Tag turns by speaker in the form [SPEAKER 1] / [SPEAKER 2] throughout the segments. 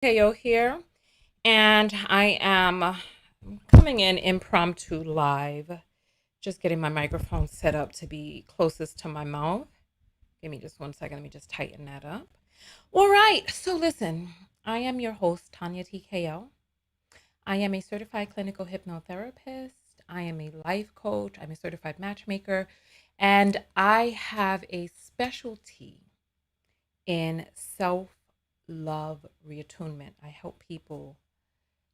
[SPEAKER 1] KO here, and I am coming in impromptu live, just getting my microphone set up to be closest to my mouth. Give me just 1 second. Let me just tighten that up. All right. So, listen, I am your host, Tanya TKO. I am a certified clinical hypnotherapist. I am a life coach. I'm a certified matchmaker. And I have a specialty in self love reattunement. I help people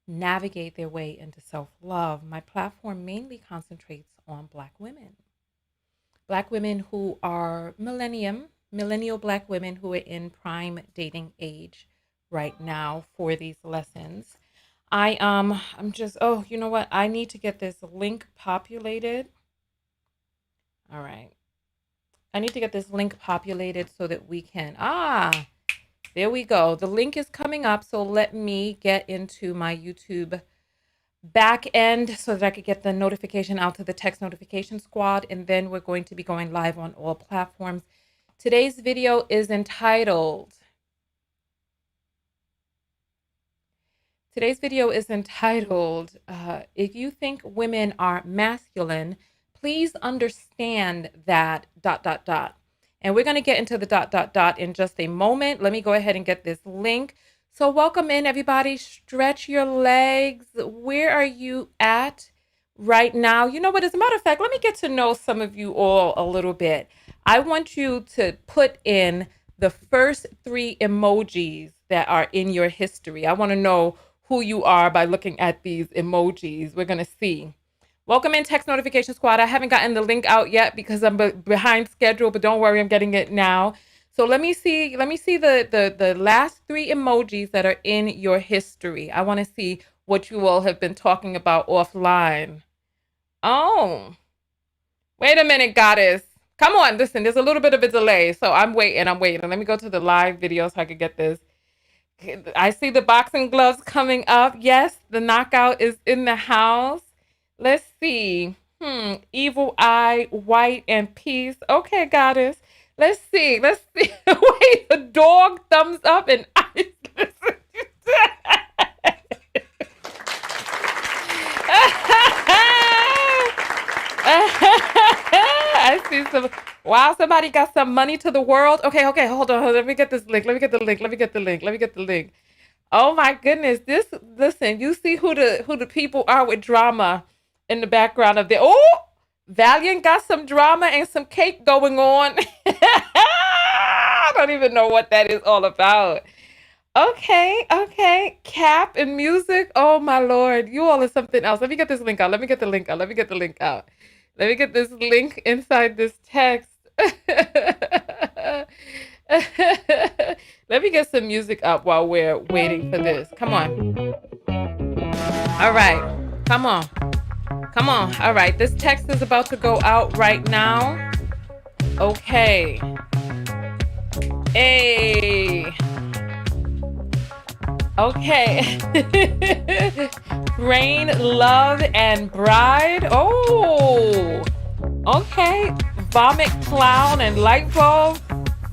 [SPEAKER 1] navigate their way into self love. My platform mainly concentrates on Black women who are millennial Black women who are in prime dating age right now for these lessons. I'm just you know what? I need to get this link populated. All right. I need to get this link populated so that we can there we go. The link is coming up. So let me get into my YouTube back end so that I could get the notification out to the text notification squad. And then we're going to be going live on all platforms. Today's video is entitled, If You Think Women Are Masculine, Please Understand That ... And we're going to get into the ... in just a moment. Let me go ahead and get this link. So welcome in, everybody. Stretch your legs. Where are you at right now? You know what? As a matter of fact, let me get to know some of you all a little bit. I want you to put in the first 3 emojis that are in your history. I want to know who you are by looking at these emojis. We're going to see. Welcome in, text notification squad. I haven't gotten the link out yet because I'm behind schedule, but don't worry, I'm getting it now. So let me see the last 3 emojis that are in your history. I want to see what you all have been talking about offline. Oh, wait a minute, goddess. Come on, listen, there's a little bit of a delay. So I'm waiting. Let me go to the live video so I could get this. I see the boxing gloves coming up. Yes, the knockout is in the house. Let's see. Evil eye, white, and peace. Okay, goddess. Let's see. Wait, the dog, thumbs up, and eyes. I see some. Wow, somebody got some money to the world. Okay, hold on. Let me get this link. Let me get the link. Oh my goodness. Listen, you see who the people are with drama in the background of the Valiant got some drama and some cake going on. I don't even know what that is all about. Okay. Cap and music. Oh my lord. You all are something else. Let me get this link out. Let me get the link out. Let me get this link inside this text. Let me get some music up while we're waiting for this. Come on. All right. Come on. All right. This text is about to go out right now. Okay. Hey. Okay. Rain, love, and bride. Oh. Okay. Vomit, clown, and light bulb.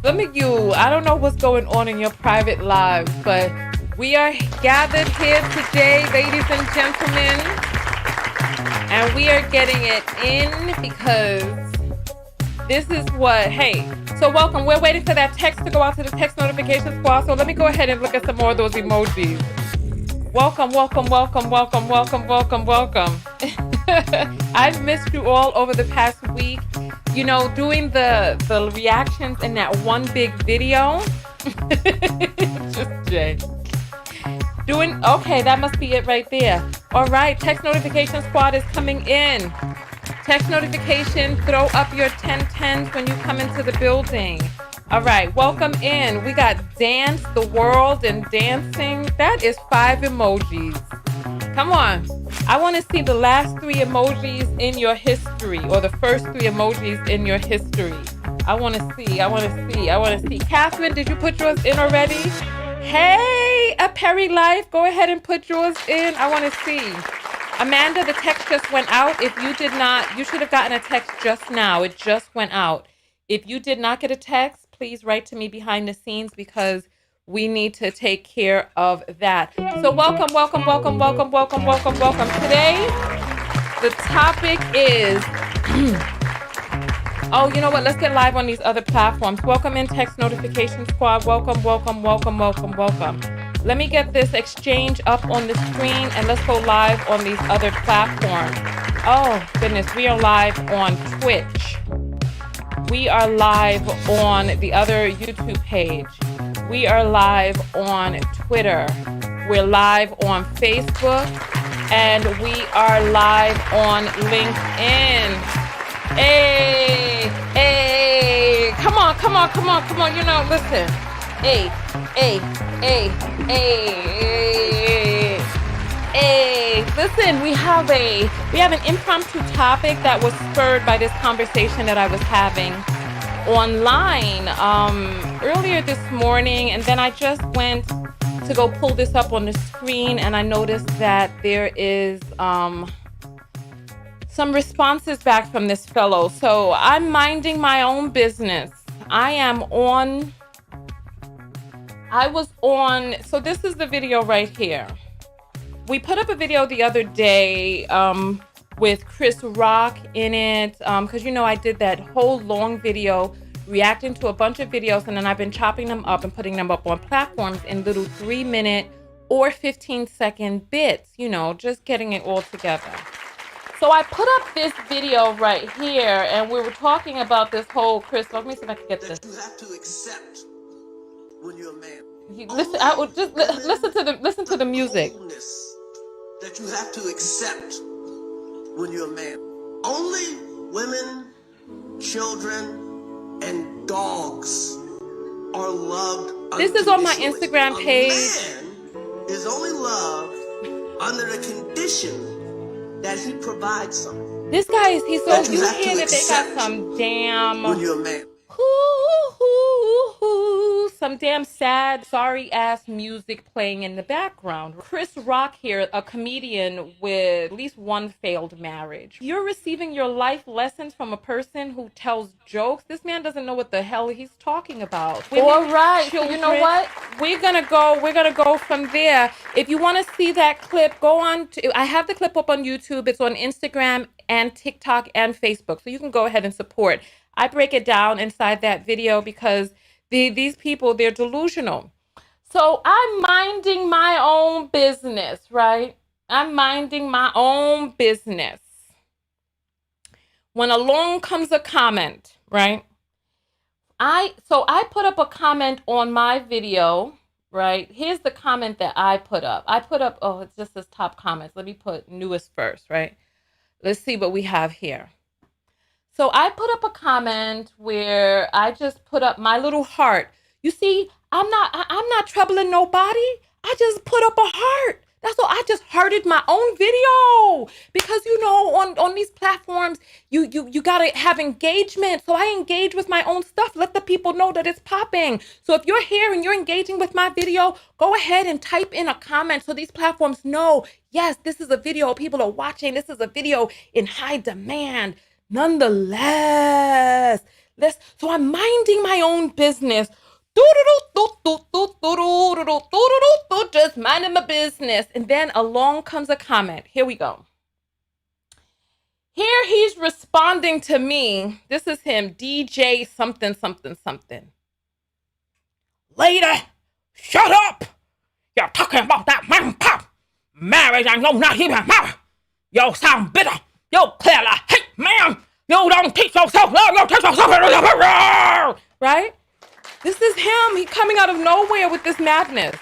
[SPEAKER 1] Some of you, I don't know what's going on in your private lives, but we are gathered here today, ladies and gentlemen, and we are getting it in because this is what, hey, so welcome. We're waiting for that text to go out to the text notification squad, so let me go ahead and look at some more of those emojis. Welcome. I've missed you all over the past week. You know, doing the reactions in that one big video. Just Jay. Okay, that must be it right there. All right, text notification squad is coming in. Text notification, throw up your 1010s when you come into the building. All right, welcome in. We got dance, the world, and dancing. That is 5 emojis. Come on. I want to see the last 3 emojis in your history, or the first 3 emojis in your history. I want to see. Catherine, did you put yours in already? Hey, a Perry Life, go ahead and put yours in. I want to see. Amanda, the text just went out. If you did not, you should have gotten a text just now. It just went out. If you did not get a text, please write to me behind the scenes because we need to take care of that. So welcome, welcome, welcome, welcome, welcome, welcome, welcome. Today, the topic is, oh, you know what? Let's get live on these other platforms. Welcome in Text Notification Squad. Welcome, welcome, welcome, welcome, welcome. Let me get this exchange up on the screen and let's go live on these other platforms. Oh, goodness. We are live on Twitch. We are live on the other YouTube page. We are live on Twitter. We're live on Facebook. And we are live on LinkedIn. Hey, hey, come on, come on, come on, come on. You know, listen. Hey, hey, hey, hey, hey. Listen, we have an impromptu topic that was spurred by this conversation that I was having online earlier this morning, and then I just went to go pull this up on the screen, and I noticed that there is some responses back from this fellow. So I'm minding my own business. So this is the video right here. We put up a video the other day with Chris Rock in it, because, you know, I did that whole long video reacting to a bunch of videos, and then I've been chopping them up and putting them up on platforms in little 3-minute or 15-second bits, you know, just getting it all together. So I put up this video right here, and we were talking about this whole Chris. Let me see if I can get this.
[SPEAKER 2] You have to accept when you're a man.
[SPEAKER 1] Listen, I would just listen to the music.
[SPEAKER 2] That you have to accept when you're a man. Only women, children, and dogs are loved.
[SPEAKER 1] This is on my Instagram page.
[SPEAKER 2] A man is only loved under the condition that he provides something.
[SPEAKER 1] This guy is, he's so, you hear that they got some damn,
[SPEAKER 2] when you're a man.
[SPEAKER 1] Some damn sad, sorry ass music playing in the background. Chris Rock here, a comedian with at least one failed marriage. You're receiving your life lessons from a person who tells jokes. This man doesn't know what the hell he's talking about. All right, so you know what? We're gonna go from there. If you want to see that clip, go on to, I have the clip up on YouTube. It's on Instagram and TikTok and Facebook, so you can go ahead and support. I break it down inside that video because these people, they're delusional. So I'm minding my own business, right? I'm minding my own business. When along comes a comment, right? So I put up a comment on my video, right? Here's the comment that I put up. Oh, it's just this top comments. Let me put newest first, right? Let's see what we have here. So I put up a comment where I just put up my little heart. You see, I'm not troubling nobody. I just put up a heart. That's all. I just hearted my own video because, you know, on these platforms, you gotta have engagement. So I engage with my own stuff. Let the people know that it's popping. So if you're here and you're engaging with my video, go ahead and type in a comment so these platforms know, yes, this is a video people are watching. This is a video in high demand. Nonetheless, so I'm minding my own business. Just minding my business. And then along comes a comment. Here we go. Here he's responding to me. This is him, DJ something, something, something. Lady, shut up. You're talking about that man pop. Marriage, I know not even married. You sound bitter. You clearly hate man. You don't teach yourself love. You teach yourself. Right? This is him. He's coming out of nowhere with this madness.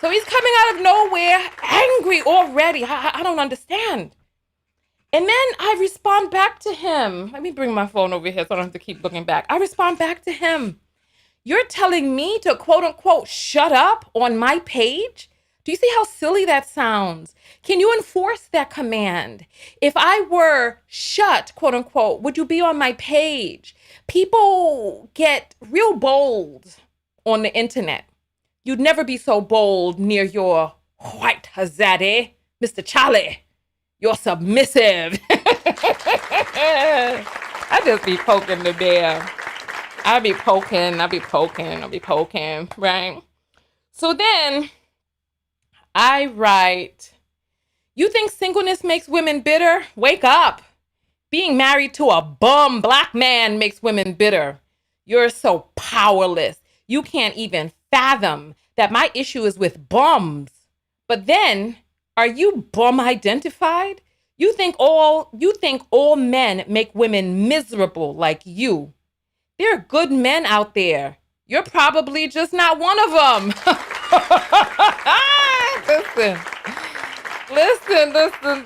[SPEAKER 1] So he's coming out of nowhere angry already. I don't understand. And then I respond back to him. Let me bring my phone over here so I don't have to keep looking back. I respond back to him. You're telling me to quote unquote shut up on my page? Do you see how silly that sounds? Can you enforce that command? If I were shut, quote unquote, would you be on my page? People get real bold on the internet. You'd never be so bold near your white Hazadi, Mr. Charlie. You're submissive. I just be poking the bear. I be poking, right? So then I write, you think singleness makes women bitter? Wake up. Being married to a bum black man makes women bitter. You're so powerless. You can't even fathom that my issue is with bums. But then, are you bum identified? You think all men make women miserable like you. There are good men out there. You're probably just not one of them. listen,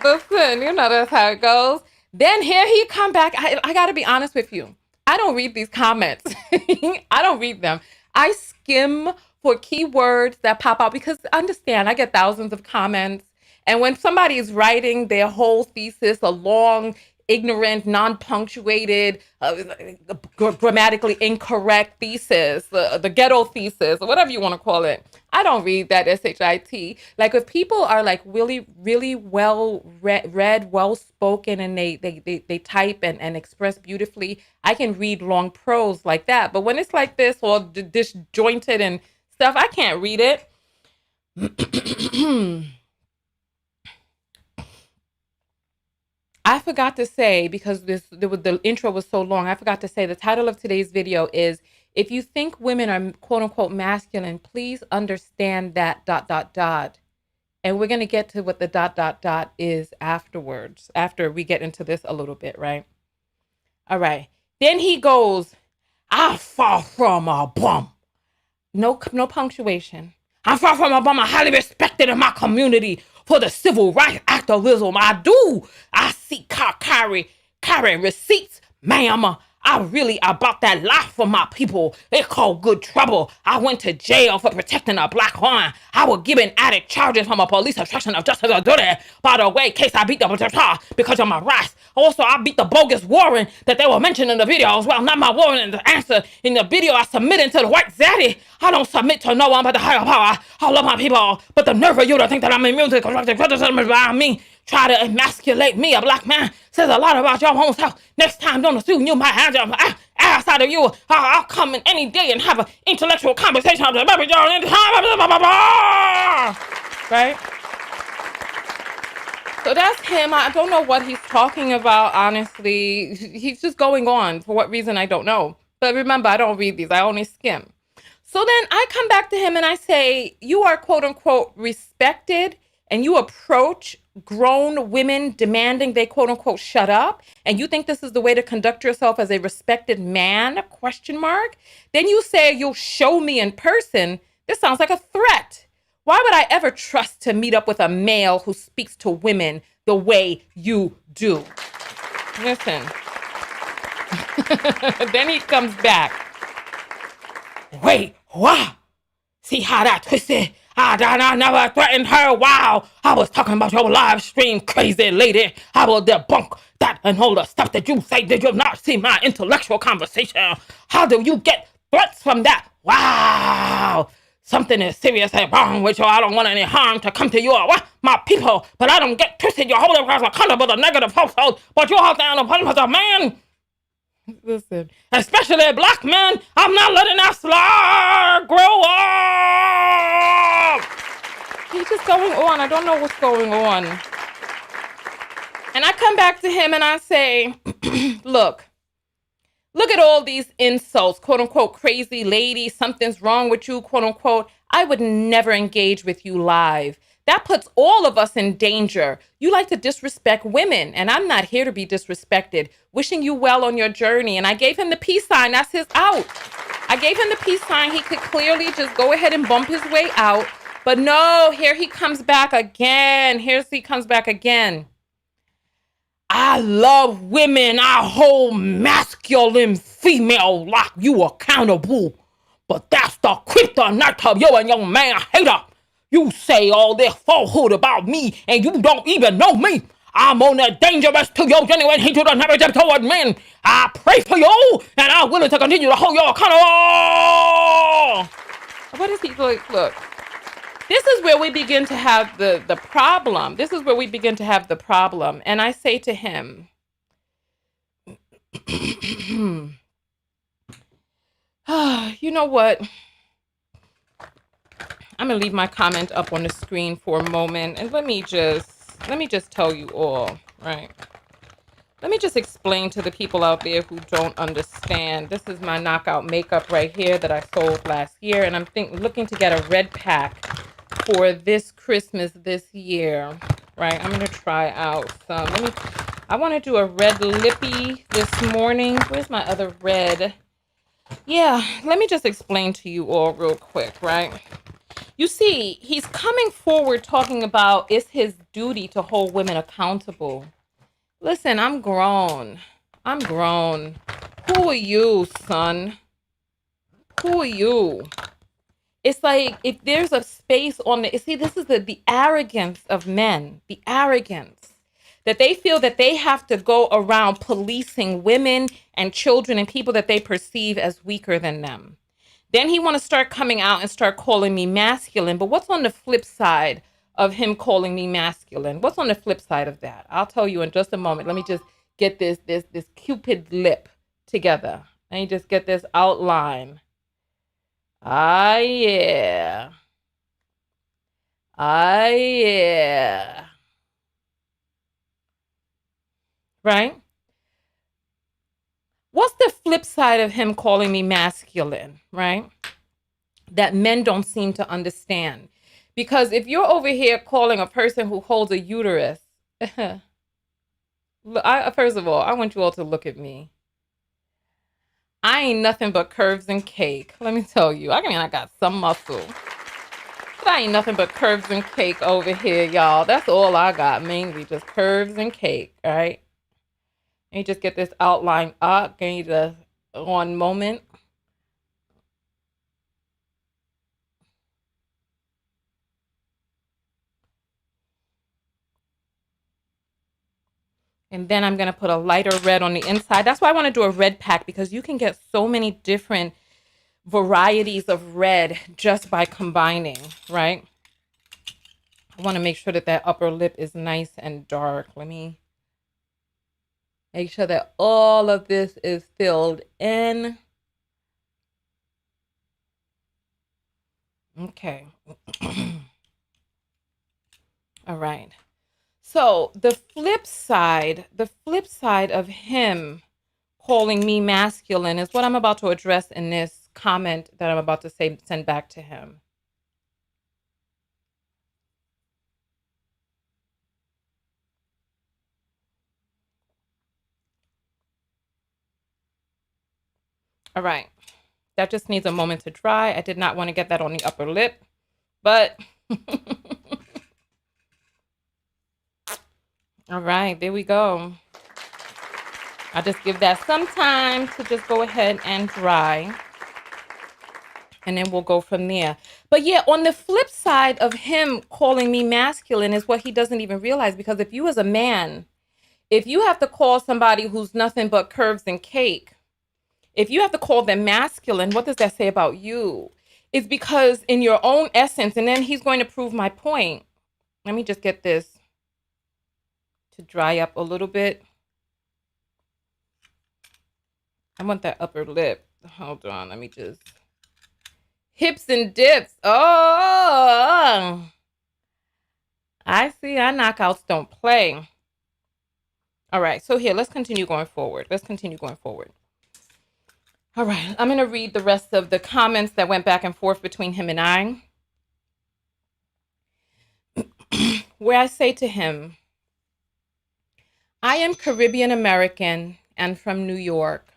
[SPEAKER 1] listen. You know that's how it goes. Then here he come back. I got to be honest with you. I don't read these comments. I don't read them. I skim for keywords that pop out because understand, I get thousands of comments. And when somebody is writing their whole thesis, a long, ignorant, non-punctuated, grammatically incorrect thesis, the ghetto thesis, or whatever you want to call it, I don't read that shit. Like if people are like really, really well read, well spoken, and they type and express beautifully, I can read long prose like that. But when it's like this or disjointed and stuff, I can't read it. I forgot to say, because the intro was so long, I forgot to say the title of today's video is, if you think women are quote unquote masculine, please understand that ... And we're going to get to what the ... is afterwards, after we get into this a little bit, right? All right. Then he goes, I fall from a bum. No punctuation. I'm far from a bum. I'm highly respected in my community for the civil rights activism I do. I see carrying receipts, ma'am. I really about that life for my people. It called good trouble. I went to jail for protecting a black woman. I was given added charges from a police obstruction of justice authority. By the way, case I beat the because of my rights. Also, I beat the bogus warrant that they were mentioning in the video as well. Not my warrant in the answer. In the video, I submitted to the white zaddy. I don't submit to no one but the higher power. I love my people. But the nerve of you to think that I'm immune to constructive criticism around me, try to emasculate me, a black man, says a lot about your own self. Next time, don't assume you might have your ass out of you. I'll come in any day and have an intellectual conversation about right? So that's him. I don't know what he's talking about, honestly. He's just going on. For what reason, I don't know. But remember, I don't read these. I only skim. So then I come back to him and I say, you are quote unquote respected, and you approach grown women demanding they quote unquote shut up, and you think this is the way to conduct yourself as a respected man, question mark. Then you say you'll show me in person. This sounds like a threat. Why would I ever trust to meet up with a male who speaks to women the way you do? Listen. Then he comes back. Wait, what? See how that twisted? I never threatened her. Wow. I was talking about your live stream, crazy lady. I will debunk that and all the stuff that you say. Did you not see my intellectual conversation? How do you get threats from that? Wow. Something is seriously wrong with you. I don't want any harm to come to you or my people, but I don't get twisted. You're holding us accountable to negative household, but you're out there on the punishment of man. Listen, especially black men, I'm not letting that slide grow up. He's just going on. I don't know what's going on. And I come back to him and I say, look at all these insults, quote unquote, crazy lady, something's wrong with you, quote unquote. I would never engage with you live. That puts all of us in danger. You like to disrespect women, and I'm not here to be disrespected. Wishing you well on your journey. And I gave him the peace sign. That's his out. I gave him the peace sign. He could clearly just go ahead and bump his way out. But no, here he comes back again. I love women. I hold masculine female like you accountable. But that's the kryptonite of you and your man hater. You say all this falsehood about me and you don't even know me. I'm on a dangerous to your genuine hatred and never toward men. I pray for you and I'm willing to continue to hold you accountable. What is he like? Look. This is where we begin to have the problem. And I say to him, you know what? I'm gonna leave my comment up on the screen for a moment, and let me just tell you all, right? Let me just explain to the people out there who don't understand. This is my knockout makeup right here that I sold last year, and I'm looking to get a red pack for this Christmas this year, right? I'm gonna try out some. I want to do a red lippy this morning. Where's my other red? Yeah, let me just explain to you all real quick, right? You see, he's coming forward talking about it's his duty to hold women accountable. Listen, I'm grown. I'm grown. Who are you, son? Who are you? It's like if there's a space on the, see, this is the arrogance of men, the arrogance that they feel that they have to go around policing women and children and people that they perceive as weaker than them. Then he want to start coming out and start calling me masculine. But what's on the flip side of him calling me masculine? What's on the flip side of that? I'll tell you in just a moment. Let me just get this cupid lip together. Let me just get this outline. Ah, yeah. Ah, yeah. Right? What's the flip side of him calling me masculine, right? That men don't seem to understand. Because if you're over here calling a person who holds a uterus, first of all, I want you all to look at me. I ain't nothing but curves and cake. Let me tell you. I mean, I got some muscle. But I ain't nothing but curves and cake over here, y'all. That's all I got. Mainly just curves and cake, all right? Let me just get this outline up. Give me the one moment. And then I'm going to put a lighter red on the inside. That's why I want to do a red pack, because you can get so many different varieties of red just by combining, right? I want to make sure that upper lip is nice and dark. Let me make sure that all of this is filled in. Okay. All right. So the flip side of him calling me masculine is what I'm about to address in this comment that I'm about to send back to him. All right. That just needs a moment to dry. I did not want to get that on the upper lip, but all right, there we go. I'll just give that some time to just go ahead and dry, and then we'll go from there. But yeah, on the flip side of him calling me masculine is what he doesn't even realize, because if you as a man, if you have to call somebody who's nothing but curves and cake, if you have to call them masculine, what does that say about you? It's because in your own essence, and then he's going to prove my point. Let me just get this to dry up a little bit. I want that upper lip. Hold on, let me just. Hips and dips. Oh, I see. Our knockouts don't play. All right, so here, let's continue going forward. All right, I'm going to read the rest of the comments that went back and forth between him and I. Where I say to him, I am Caribbean American and from New York.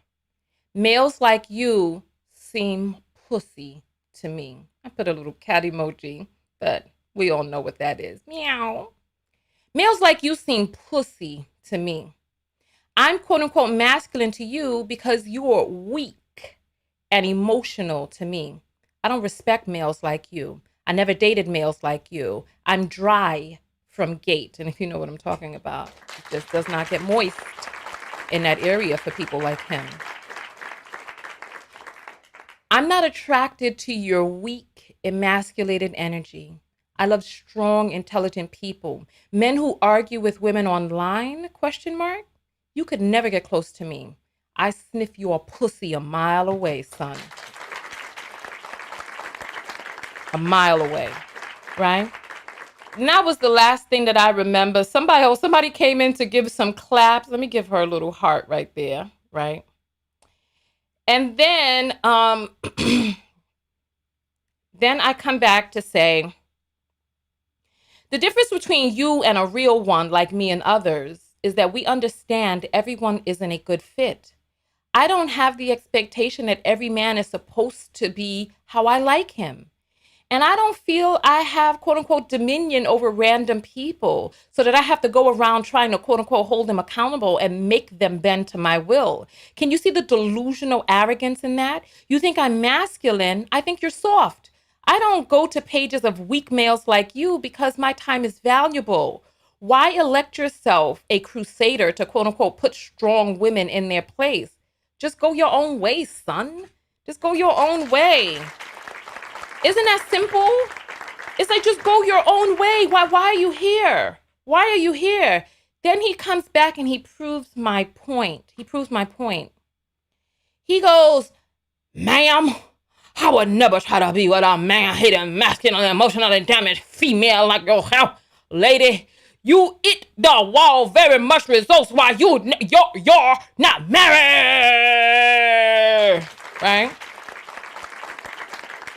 [SPEAKER 1] Males like you seem pussy to me. I put a little cat emoji, but we all know what that is. Meow. Males like you seem pussy to me. I'm quote unquote masculine to you because you're weak and emotional to me. I don't respect males like you. I never dated males like you. I'm dry from gate. And if you know what I'm talking about, it just does not get moist in that area for people like him. I'm not attracted to your weak, emasculated energy. I love strong, intelligent people. Men who argue with women online, question mark? You could never get close to me. I sniff your pussy a mile away, son. a mile away, right? And that was the last thing that I remember. Somebody came in to give some claps. Let me give her a little heart right there, right? And then then I come back to say the difference between you and a real one like me and others is that we understand everyone isn't a good fit. I don't have the expectation that every man is supposed to be how I like him. And I don't feel I have quote unquote dominion over random people so that I have to go around trying to quote unquote hold them accountable and make them bend to my will. Can you see the delusional arrogance in that? You think I'm masculine, I think you're soft. I don't go to pages of weak males like you because my time is valuable. Why elect yourself a crusader to quote unquote put strong women in their place? Just go your own way, son. Just go your own way. Isn't that simple? It's like, just go your own way. Why are you here? Why are you here? Then he comes back and he proves my point. He proves my point. He goes, ma'am, I would never try to be with a man-hating, masculine, emotionally damaged female like yourself, lady. You eat the wall very much results why you're not married, right?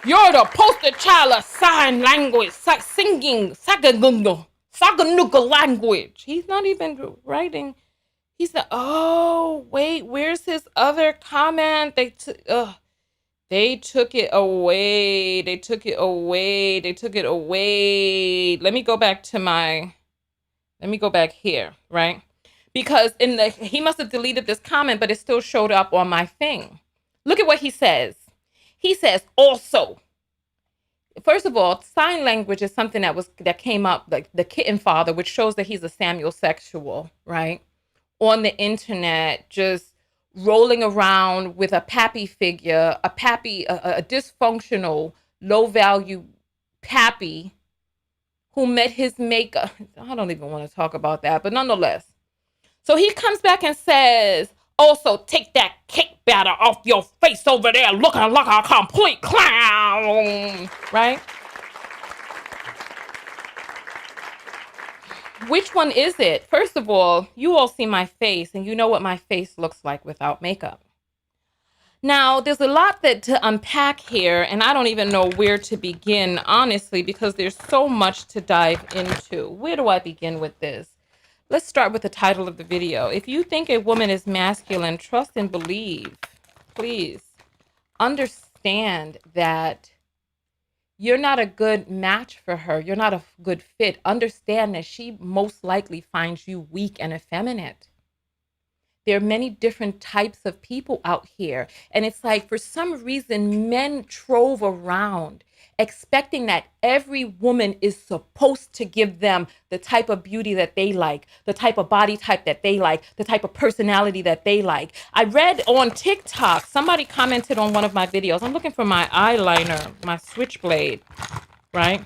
[SPEAKER 1] You're the poster child of sign language, singing, saganuga language. He's not even writing. He said, oh, wait, where's his other comment? They took it away. They took it away. Let me go back here, right? Because he must have deleted this comment, but it still showed up on my thing. Look at what he says. He says, also, first of all, sign language is something that came up, like the kitten father, which shows that he's a Samuel sexual, right? On the internet, just rolling around with a pappy figure, a dysfunctional, low value pappy who met his maker. I don't even want to talk about that, but nonetheless. So he comes back and says, also, take that cake batter off your face over there looking like a complete clown, right? Which one is it? First of all, you all see my face and you know what my face looks like without makeup. Now, there's a lot to unpack here, and I don't even know where to begin, honestly, because there's so much to dive into. Where do I begin with this? Let's start with the title of the video. If you think a woman is masculine, trust and believe. Please understand that you're not a good match for her. You're not a good fit. Understand that she most likely finds you weak and effeminate. There are many different types of people out here. And it's like, for some reason, men trove around expecting that every woman is supposed to give them the type of beauty that they like, the type of body type that they like, the type of personality that they like. I read on TikTok, somebody commented on one of my videos. I'm looking for my eyeliner, my switchblade, right?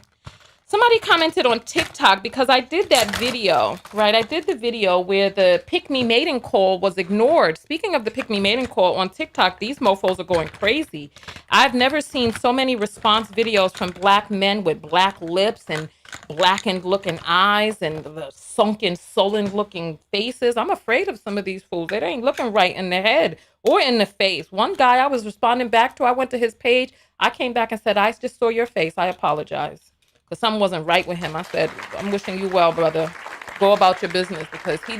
[SPEAKER 1] Somebody commented on TikTok because I did that video, right? I did the video where the pick me mating call was ignored. Speaking of the pick me mating call on TikTok, these mofos are going crazy. I've never seen so many response videos from black men with black lips and blackened looking eyes and the sunken, sullen looking faces. I'm afraid of some of these fools. They ain't looking right in the head or in the face. One guy I was responding back to, I went to his page. I came back and said, I just saw your face. I apologize. Because something wasn't right with him. I said, I'm wishing you well, brother. Go about your business, because he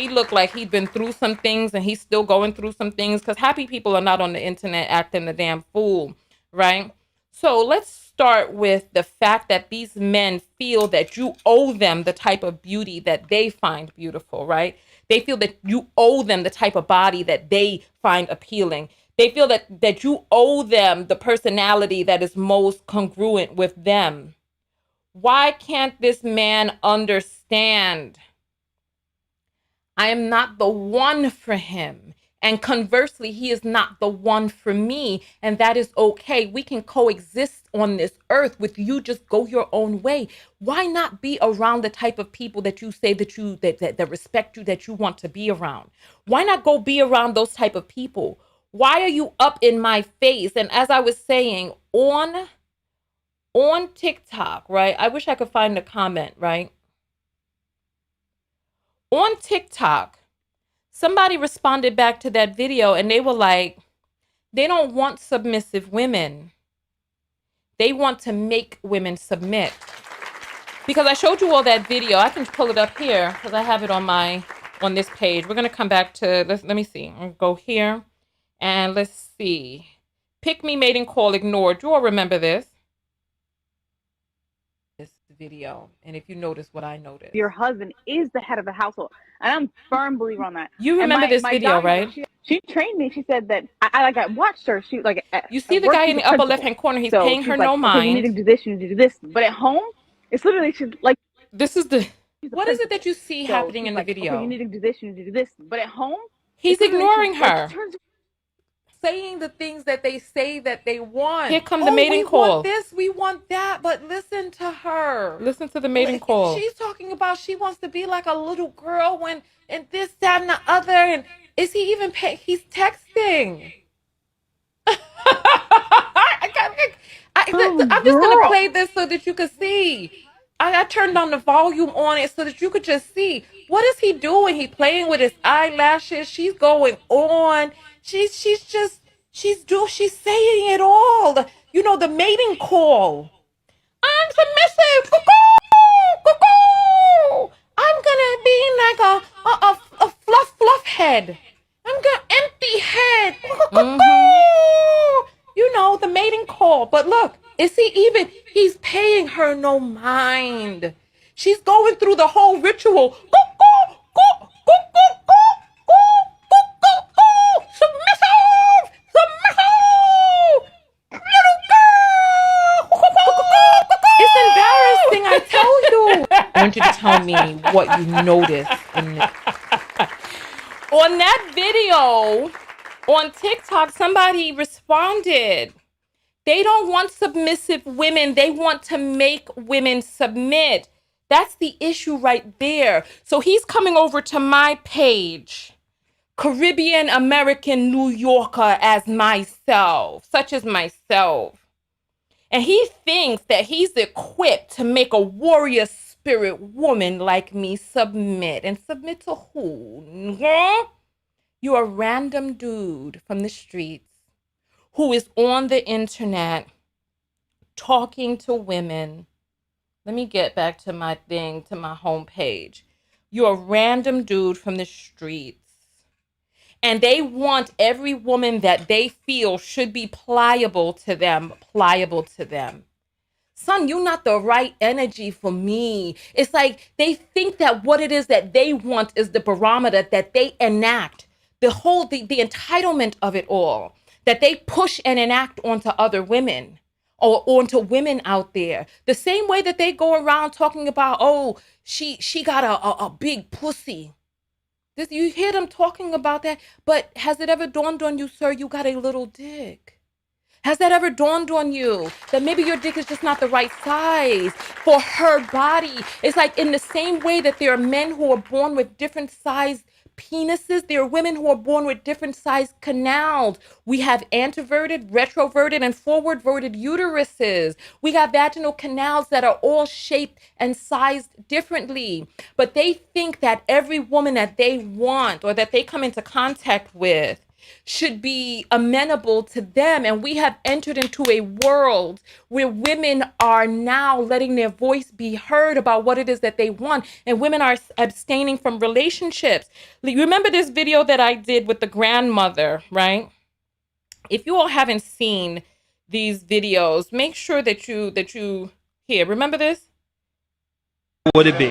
[SPEAKER 1] looked like he'd been through some things and he's still going through some things, because happy people are not on the internet acting the damn fool, right? So let's start with the fact that these men feel that you owe them the type of beauty that they find beautiful, right? They feel that you owe them the type of body that they find appealing. They feel that you owe them the personality that is most congruent with them. Why can't this man understand? I am not the one for him. And conversely, he is not the one for me. And that is okay. We can coexist on this earth with you. Just go your own way. Why not be around the type of people that you say that respect you, that you want to be around? Why not go be around those type of people? Why are you up in my face? And as I was saying, on On TikTok, right? I wish I could find the comment, right? On TikTok, somebody responded back to that video and they were like, they don't want submissive women. They want to make women submit. Because I showed you all that video. I can pull it up here because I have it on this page. We're going to come back to, let me see. I'll go here and let's see. Pick me, mating call, ignored. Do you all remember this? This video. And if you notice what I noticed.
[SPEAKER 3] Your husband is the head of the household. And I'm a firm believer on that.
[SPEAKER 1] You remember this video, right?
[SPEAKER 3] She trained me. She said that I watched her. She like
[SPEAKER 1] you see the guy in the upper left hand corner. He's paying her no mind.
[SPEAKER 3] Okay, you need to do this. You need to do this. But at home, it's literally she's like.
[SPEAKER 1] This is the. What is it that you see happening in the video?
[SPEAKER 3] Okay, you need to do this. You need to do this. But at home,
[SPEAKER 1] he's ignoring her. Saying the things that they say that they want. Here come the mating call. We want this, we want that, but listen to her. Listen to the mating call. She's talking about she wants to be like a little girl when and this, that, and the other. And is he even paying? He's texting. I'm just gonna play this so that you can see. I turned on the volume on it so that you could just see. What is he doing? He playing with his eyelashes. She's going on. She's saying it all. You know, the mating call. I'm submissive. Cuckoo, cuckoo. I'm gonna be like a fluff head. I'm gonna empty head. Mm-hmm. You know, the mating call. But look, is he even? He's paying her no mind. She's going through the whole ritual. Submissive! Submissive! Little girl! It's embarrassing, I tell you. I want you to tell me what you noticed on that video on TikTok. Somebody responded. They don't want submissive women. They want to make women submit. That's the issue right there. So he's coming over to my page. Caribbean American New Yorker as myself, such as myself. And he thinks that he's equipped to make a warrior spirit woman like me submit. And submit to who? Huh? You're a random dude from the streets who is on the internet talking to women. Let me get back to my thing, to my homepage. You're a random dude from the streets. And they want every woman that they feel should be pliable to them. Son, you're not the right energy for me. It's like they think that what it is that they want is the barometer that they enact. The entitlement of it all. That they push and enact onto other women. Or onto women out there. The same way that they go around talking about, oh, she got a big pussy. You hear them talking about that, but has it ever dawned on you, sir, you got a little dick? Has that ever dawned on you that maybe your dick is just not the right size for her body? It's like in the same way that there are men who are born with different sized penises, there are women who are born with different sized canals. We have anteverted, retroverted, and forwardverted uteruses. We got vaginal canals that are all shaped and sized differently. But they think that every woman that they want or that they come into contact with should be amenable to them. And we have entered into a world where women are now letting their voice be heard about what it is that they want. And women are abstaining from relationships. Remember this video that I did with the grandmother, right? If you all haven't seen these videos, make sure that you here. Remember this?
[SPEAKER 4] Would it be?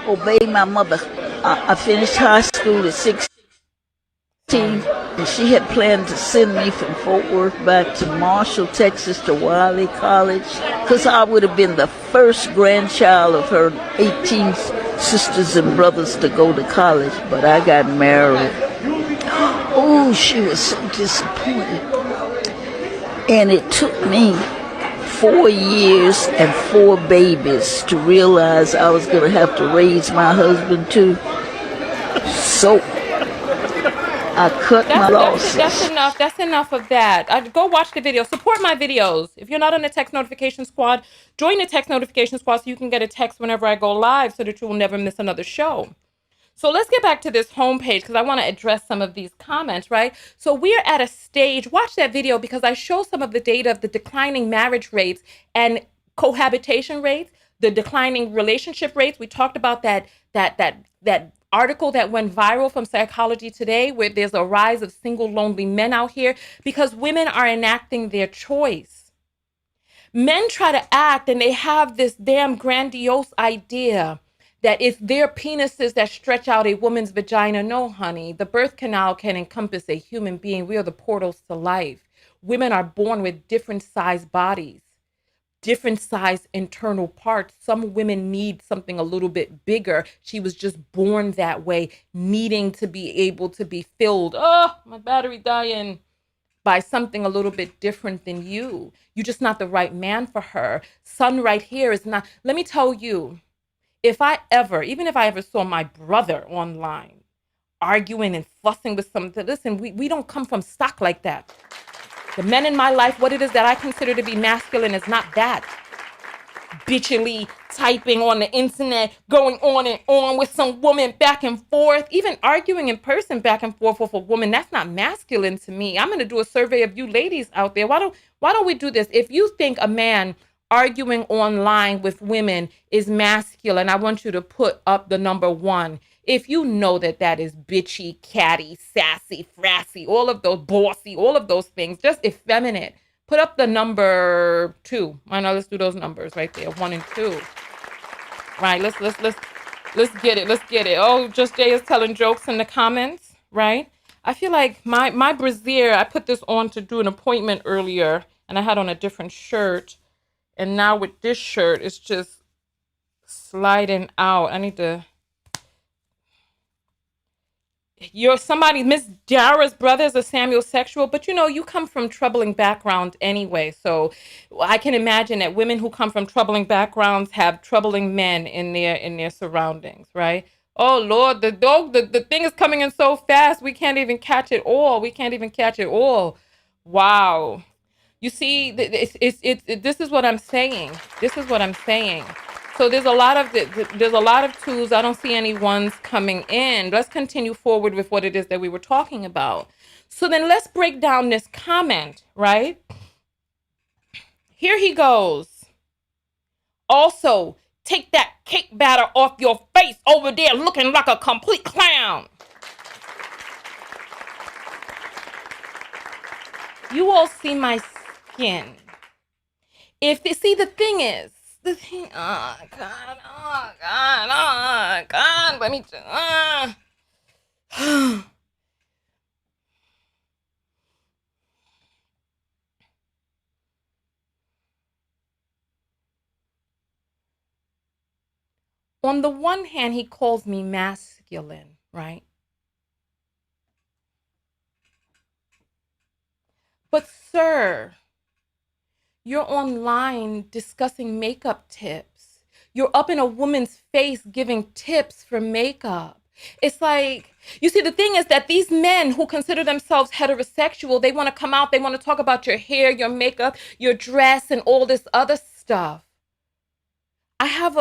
[SPEAKER 5] Obey my mother. I finished high school at 16. And she had planned to send me from Fort Worth back to Marshall, Texas to Wiley College, because I would have been the first grandchild of her 18 sisters and brothers to go to college. But I got married. Oh, she was so disappointed. And it took me 4 years and 4 babies to realize I was going to have to raise my husband too. So I cut my
[SPEAKER 1] That's it. That's
[SPEAKER 5] losses.
[SPEAKER 1] enough. That's enough of that. Go watch the video. Support my videos. If you're not on the text notification squad, join the text notification squad so you can get a text whenever I go live so that you will never miss another show. So let's get back to this homepage because I want to address some of these comments, right? So we're at a stage, watch that video because I show some of the data of the declining marriage rates and cohabitation rates, the declining relationship rates. We talked about that article that went viral from Psychology Today where there's a rise of single lonely men out here because women are enacting their choice. Men try to act and they have this damn grandiose idea that it's their penises that stretch out a woman's vagina. No, honey, the birth canal can encompass a human being. We are the portals to life. Women are born with different size bodies, different size internal parts. Some women need something a little bit bigger. She was just born that way, needing to be able to be filled. Oh, my battery dying. By something a little bit different than you. You're just not the right man for her. Son right here is not. Let me tell you, even if I ever saw my brother online arguing and fussing with something, listen, we don't come from stock like that. The men in my life, what it is that I consider to be masculine is not that. Bitchily typing on the internet, going on and on with some woman back and forth, even arguing in person back and forth with a woman. That's not masculine to me. I'm going to do a survey of you ladies out there. Why don't we do this? If you think a man arguing online with women is masculine, I want you to put up the number 1. If you know that is bitchy, catty, sassy, frassy, all of those, bossy, all of those things, just effeminate. Put up the number 2. I know. Let's do those numbers right there, 1 and 2. Right. Let's get it. Let's get it. Oh, Just Jay is telling jokes in the comments. Right. I feel like my brassiere. I put this on to do an appointment earlier, and I had on a different shirt, and now with this shirt, it's just sliding out. I need to. You're somebody, Miss Dara's brother is a Samuel sexual, but you come from troubling background anyway. So I can imagine that women who come from troubling backgrounds have troubling men in their surroundings, right? Oh Lord, the thing is coming in so fast, we can't even catch it all. We can't even catch it all. Wow. You see, this is what I'm saying. This is what I'm saying. So there's a lot of tools. I don't see any ones coming in. Let's continue forward with what it is that we were talking about. So then let's break down this comment, right? Here he goes. Also, take that cake batter off your face over there looking like a complete clown. You all see my skin. The thing is, oh God, let me just, On the one hand, he calls me masculine, right? But sir, you're online discussing makeup tips. You're up in a woman's face giving tips for makeup. It's like, you see, the thing is that these men who consider themselves heterosexual, they want to come out, they want to talk about your hair, your makeup, your dress, and all this other stuff. I have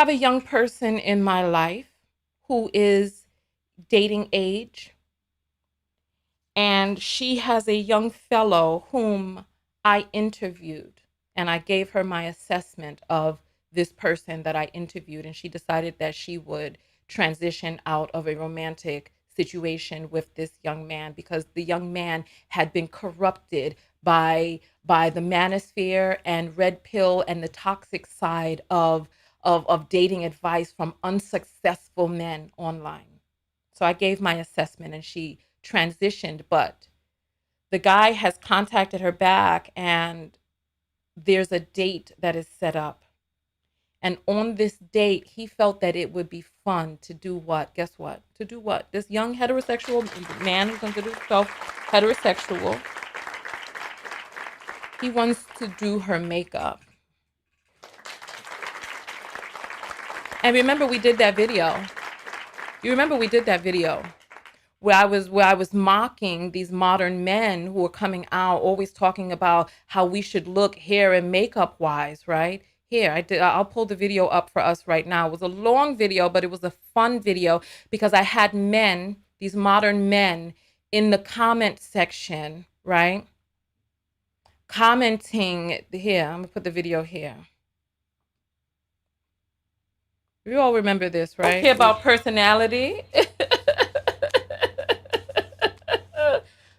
[SPEAKER 1] a young person in my life who is dating age. And she has a young fellow whom I interviewed, and I gave her my assessment of this person that I interviewed, and she decided that she would transition out of a romantic situation with this young man because the young man had been corrupted by the manosphere and red pill and the toxic side of dating advice from unsuccessful men online. So I gave my assessment and she transitioned, but the guy has contacted her back and there's a date that is set up. And on this date, he felt that it would be fun to do what? Guess what? To do what? This young heterosexual man who considers himself heterosexual, he wants to do her makeup. And remember, we did that video. You remember we did that video where I was mocking these modern men who are coming out, always talking about how we should look hair and makeup wise, right? Here, I'll pull the video up for us right now. It was a long video, but it was a fun video because I had men, these modern men, in the comment section, right? Commenting here. I'm gonna put the video here. You all remember this, right? Care about personality.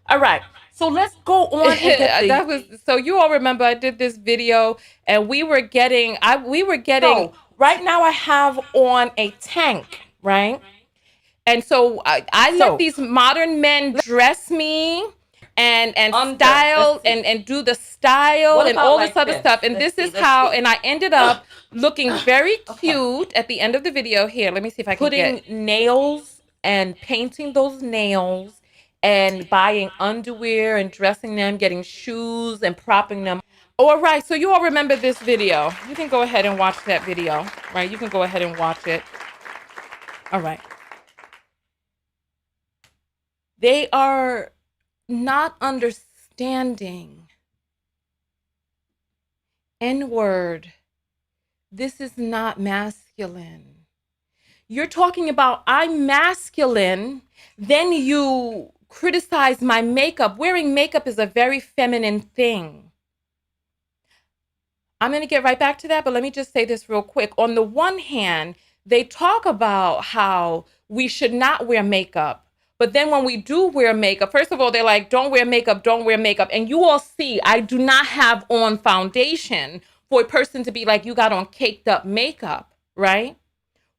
[SPEAKER 1] All right. So let's go on and get that was so you all remember I did this video and we were getting so right now I have on a tank, right? And so I let these modern men dress me and style and do the style and all this other stuff. And this is how, and I ended up looking very cute at the end of the video. Here, let me see if I can get nails and painting those nails and buying underwear and dressing them, getting shoes and propping them. All right, so you all remember this video. You can go ahead and watch that video, right? You can go ahead and watch it. All right. They are not understanding. N-word. This is not masculine. You're talking about I'm masculine, then you criticize my makeup. Wearing makeup is a very feminine thing. I'm going to get right back to that, but let me just say this real quick. On the one hand, they talk about how we should not wear makeup. But then when we do wear makeup, first of all, they're like, don't wear makeup, don't wear makeup. And you all see, I do not have on foundation for a person to be like, you got on caked up makeup, right?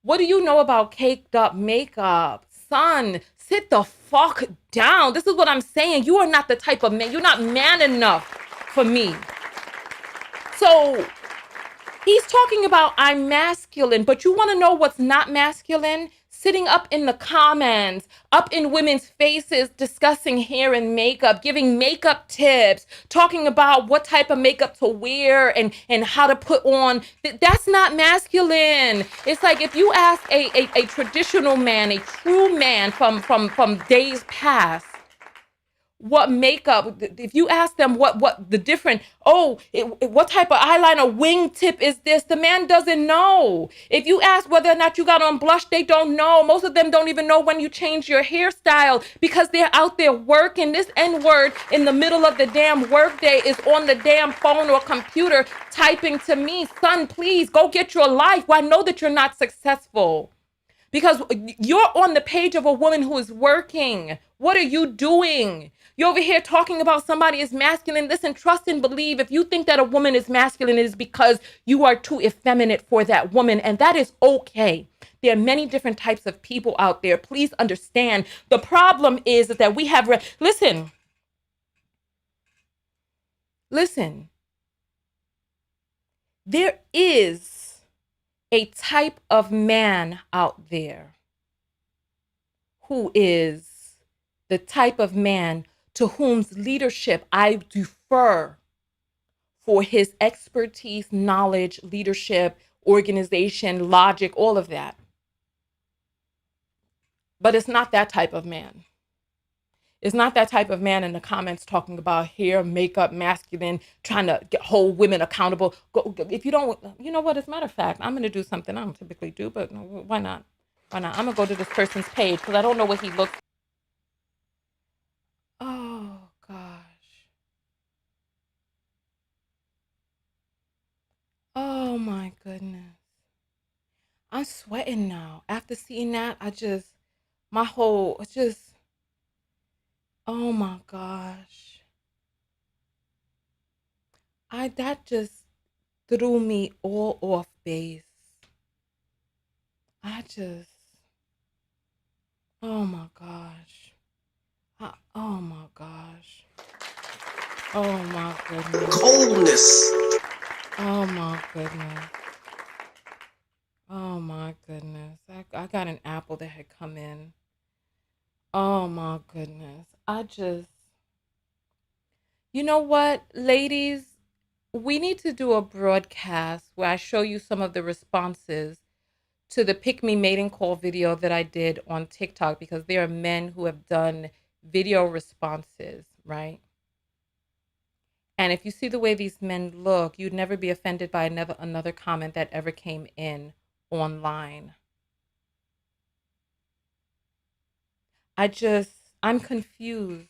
[SPEAKER 1] What do you know about caked up makeup? Son, sit the fuck down. This is what I'm saying. You are not the type of man. You're not man enough for me. So he's talking about I'm masculine, but you want to know what's not masculine? Sitting up in the comments, up in women's faces, discussing hair and makeup, giving makeup tips, talking about what type of makeup to wear and how to put on. That's not masculine. It's like if you ask a traditional man, a true man from days past, what makeup, if you ask them what the different, what type of eyeliner wingtip is this, the man doesn't know. If you ask whether or not you got on blush, they don't know. Most of them don't even know when you change your hairstyle because they're out there working. This N-word in the middle of the damn workday is on the damn phone or computer typing to me, son, please go get your life. Well, I know that you're not successful because you're on the page of a woman who is working. What are you doing? You're over here talking about somebody is masculine. Listen, trust and believe. If you think that a woman is masculine, it is because you are too effeminate for that woman. And that is okay. There are many different types of people out there. Please understand. The problem is that we have, listen. There is a type of man out there who is the type of man to whom's leadership I defer for his expertise, knowledge, leadership, organization, logic, all of that. But it's not that type of man. It's not that type of man in the comments talking about hair, makeup, masculine, trying to hold women accountable. If you don't, you know what? As a matter of fact, I'm going to do something I don't typically do, but why not? Why not? I'm going to go to this person's page because I don't know what he looks like. Oh, gosh. Oh, my goodness. I'm sweating now. After seeing that, oh, my gosh. That just threw me all off base. Oh, my gosh. Oh, my gosh. Oh, my goodness.
[SPEAKER 2] Coldness.
[SPEAKER 1] Oh my goodness. Oh my goodness. I got an apple that had come in. Oh my goodness. You know what, ladies? We need to do a broadcast where I show you some of the responses to the Pick Me Mating Call video that I did on TikTok, because there are men who have done video responses, right? And if you see the way these men look, you'd never be offended by another comment that ever came in online. I'm confused.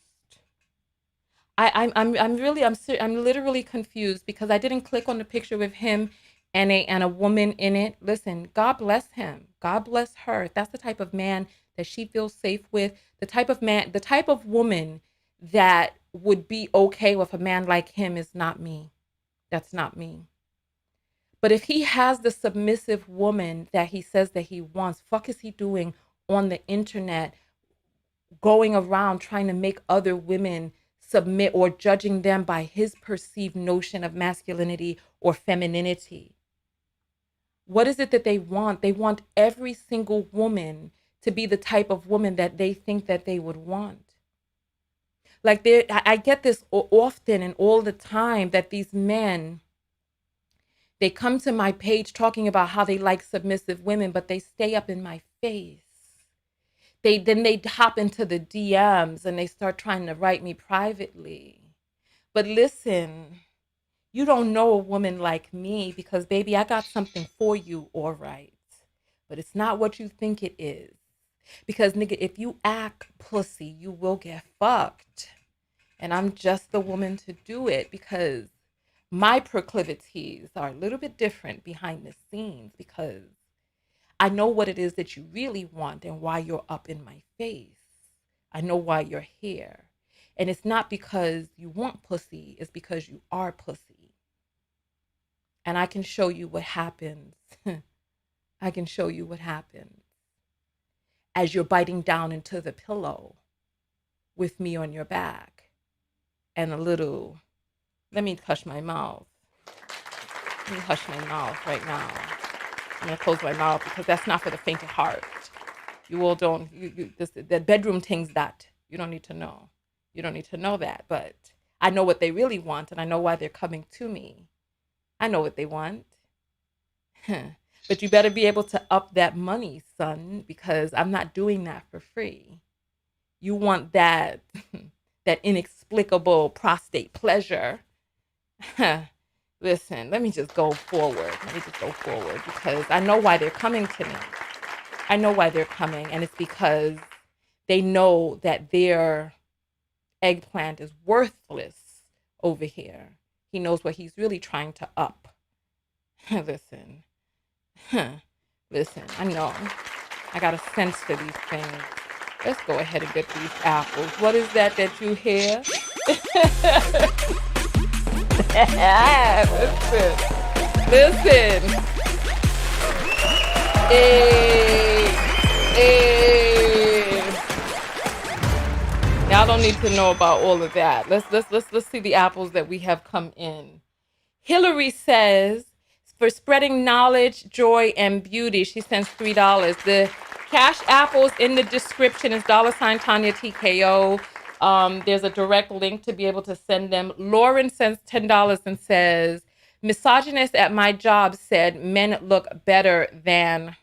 [SPEAKER 1] I'm literally confused, because I didn't click on the picture with him and a woman in it. Listen, God bless him. God bless her. If that's the type of man that she feels safe with, the type of woman that would be okay with a man like him is not me. That's not me. But if he has the submissive woman that he says that he wants, fuck is he doing on the internet, going around trying to make other women submit, or judging them by his perceived notion of masculinity or femininity? What is it that they want? They want every single woman to be the type of woman that they think that they would want. Like, I get this often and all the time, that these men, they come to my page talking about how they like submissive women, but they stay up in my face. They hop into the DMs and they start trying to write me privately. But listen, you don't know a woman like me, because baby, I got something for you, all right. But it's not what you think it is. Because nigga, if you act pussy, you will get fucked. And I'm just the woman to do it, because my proclivities are a little bit different behind the scenes, because I know what it is that you really want and why you're up in my face. I know why you're here. And it's not because you want pussy, it's because you are pussy. And I can show you what happens. I can show you what happens as you're biting down into the pillow with me on your back and a little, let me hush my mouth. Let me hush my mouth right now. I'm gonna close my mouth, because that's not for the faint of heart. You all don't, the bedroom things that you don't need to know. You don't need to know that, but I know what they really want, and I know why they're coming to me. I know what they want. But you better be able to up that money, son, because I'm not doing that for free. You want that, that inexplicable prostate pleasure. Listen, let me just go forward. Because I know why they're coming to me. I know why they're coming, and it's because they know that their eggplant is worthless over here. He knows what he's really trying to up. Listen. Listen, I know. I got a sense for these things. Let's go ahead and get these apples. What is that you hear? Listen. Hey. Y'all don't need to know about all of that. Let's see the apples that we have come in. Hillary says, for spreading knowledge, joy, and beauty, she sends $3. The cash apples in the description is $Tanya TKO. There's a direct link to be able to send them. Lauren sends $10 and says, misogynist at my job said men look better than.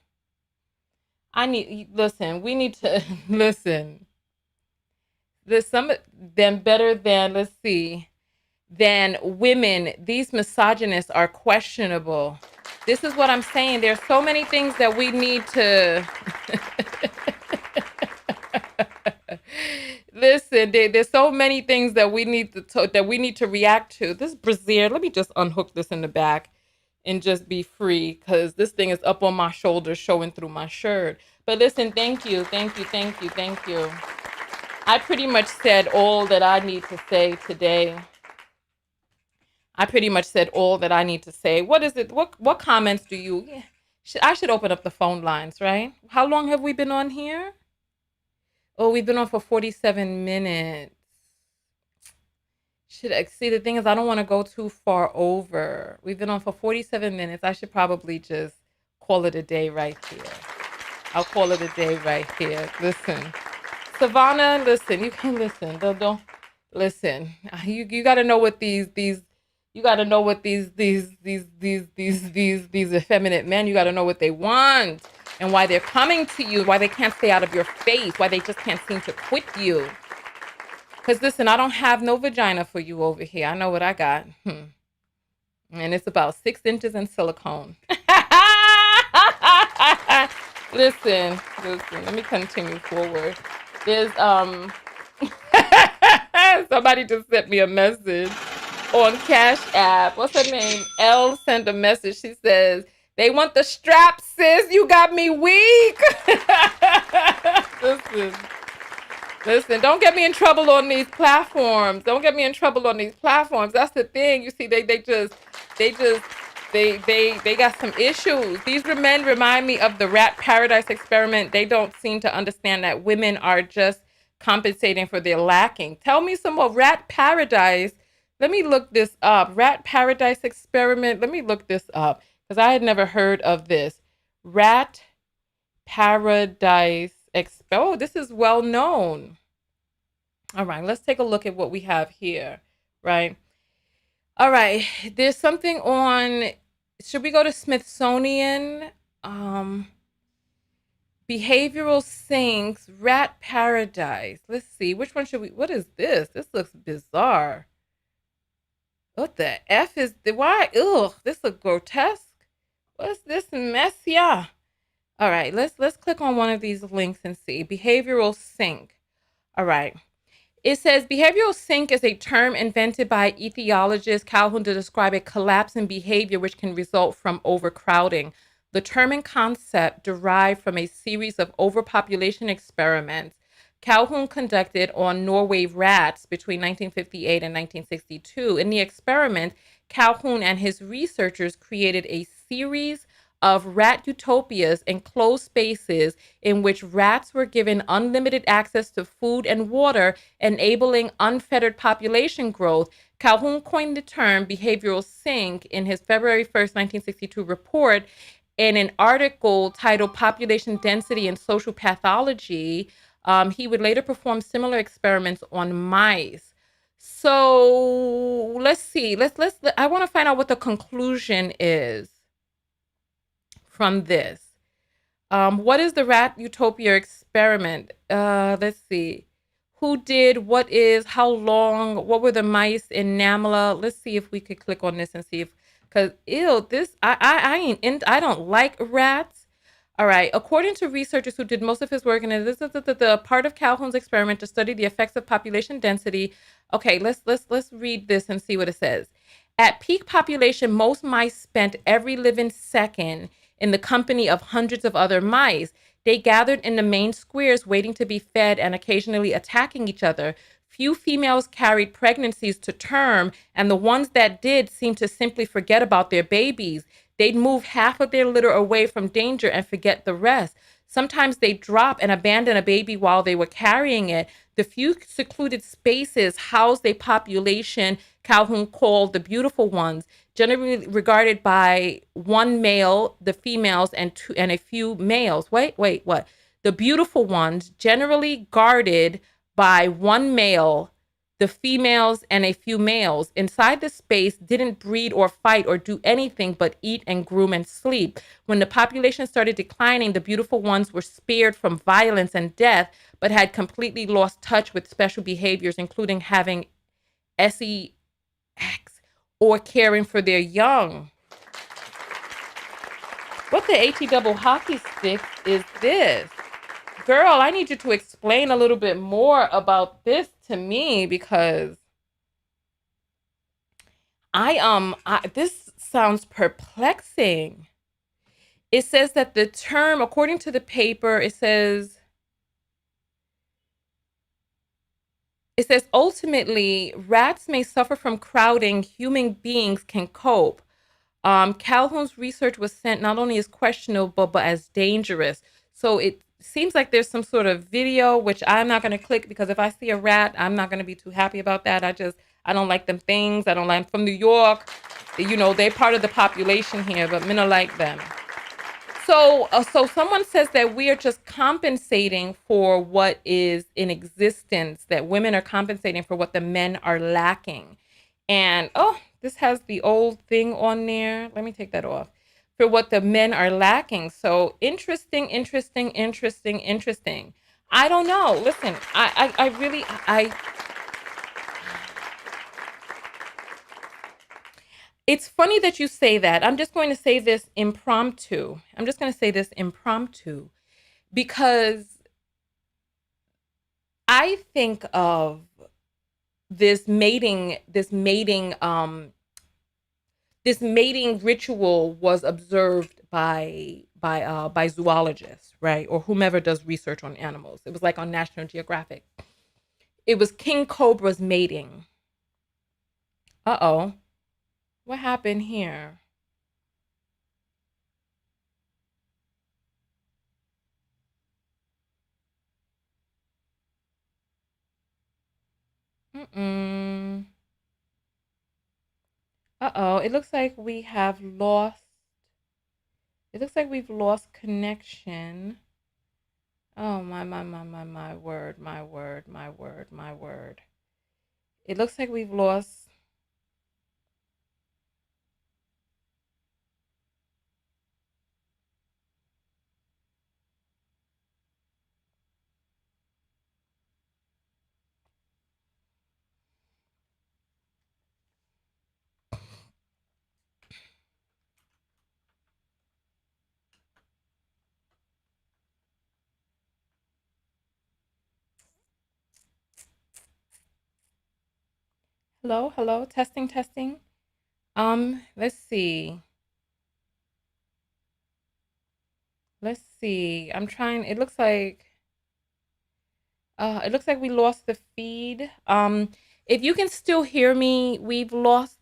[SPEAKER 1] We need to listen. There's some them better than, let's see, than women. These misogynists are questionable. This is what I'm saying. There's so many things that we need to listen. There's so many things that we need to react to. This brassiere, let me just unhook this in the back and just be free, because this thing is up on my shoulders, showing through my shirt. But listen, thank you. I pretty much said all that I need to say today. What is it? What comments do you? I should open up the phone lines, right? How long have we been on here? Oh, we've been on for 47 minutes. The thing is, I don't want to go too far over. We've been on for 47 minutes. I should probably just call it a day right here. I'll call it a day right here. Listen, Savannah, listen. You can listen. Don't listen. You got to know what these. You got to know what these effeminate men. You got to know what they want. and why they're coming to you, why they can't stay out of your face, why they just can't seem to quit you. Because listen, I don't have no vagina for you over here. I know what I got. And it's about 6 inches in silicone. Listen, let me continue forward. There's somebody just sent me a message on Cash App. What's her name? Elle sent a message. She says, they want the strap, sis. You got me weak. Listen, don't get me in trouble on these platforms. Don't get me in trouble on these platforms. That's the thing. You see, they got some issues. These men remind me of the rat paradise experiment. They don't seem to understand that women are just compensating for their lacking. Tell me some more. Rat paradise. Let me look this up. Rat paradise experiment. Let me look this up because I had never heard of this. Rat paradise oh, this is well known. All right, let's take a look at what we have here, right? All right, there's something on, should we go to Smithsonian? Behavioral sinks, rat paradise. Let's see, which one should we, what is this? This looks bizarre. What the F is, why, ugh, this looks grotesque. What's this mess, yeah? All right, let's click on one of these links and see. Behavioral sink. All right. It says behavioral sink is a term invented by etiologist Calhoun to describe a collapse in behavior which can result from overcrowding. The term and concept derived from a series of overpopulation experiments Calhoun conducted on Norway rats between 1958 and 1962. In the experiment, Calhoun and his researchers created a series of rat utopias, enclosed spaces in which rats were given unlimited access to food and water, enabling unfettered population growth. Calhoun coined the term behavioral sink in his February 1st, 1962 report in an article titled Population Density and Social Pathology. He would later perform similar experiments on mice. So let's see. I want to find out what the conclusion is from this. What is the rat utopia experiment? Let's see. Who did, what is, how long, what were the mice in Namala? Let's see if we could click on this and see if, because ew, this, I don't like rats. All right. According to researchers who did most of his work, and this is the part of Calhoun's experiment to study the effects of population density. Okay, let's read this and see what it says. At peak population, most mice spent every living second in the company of hundreds of other mice. They gathered in the main squares waiting to be fed and occasionally attacking each other. Few females carried pregnancies to term, and the ones that did seemed to simply forget about their babies. They'd move half of their litter away from danger and forget the rest. Sometimes they'd drop and abandon a baby while they were carrying it. The few secluded spaces housed a population Calhoun called the beautiful ones, generally regarded by one male, the females, and a few males. Wait, what? The beautiful ones, generally guarded by one male, the females, and a few males. Inside the space, didn't breed or fight or do anything but eat and groom and sleep. When the population started declining, the beautiful ones were spared from violence and death, but had completely lost touch with special behaviors, including having sex or caring for their young. What the HE double hockey stick is this? Girl, I need you to explain a little bit more about this to me, because this sounds perplexing. It says that the term, according to the paper, it says ultimately rats may suffer from crowding, human beings can cope. Calhoun's research was sent not only as questionable, but as dangerous. So it seems like there's some sort of video, which I'm not going to click, because if I see a rat, I'm not going to be too happy about that. I don't like them things. I don't like them from New York. You know, they're part of the population here, but men are like them. So someone says that we are just compensating for what is in existence, that women are compensating for what the men are lacking. And, oh, this has the old thing on there. Let me take that off. for what the men are lacking. So interesting, interesting, interesting, interesting. I don't know. Listen, I really, it's funny that you say that. I'm just going to say this impromptu. I'm just going to say this impromptu because I think of this mating ritual was observed by zoologists, right? Or whomever does research on animals. It was like on National Geographic. It was king cobra's mating. Uh-oh. What happened here? Mm-mm. Uh-oh. It looks like we've lost connection. Oh, my word, my word, my word, my word. It looks like we've lost. Hello, hello, testing, testing. Let's see. Let's see. I'm trying. It looks like we lost the feed. If you can still hear me, we've lost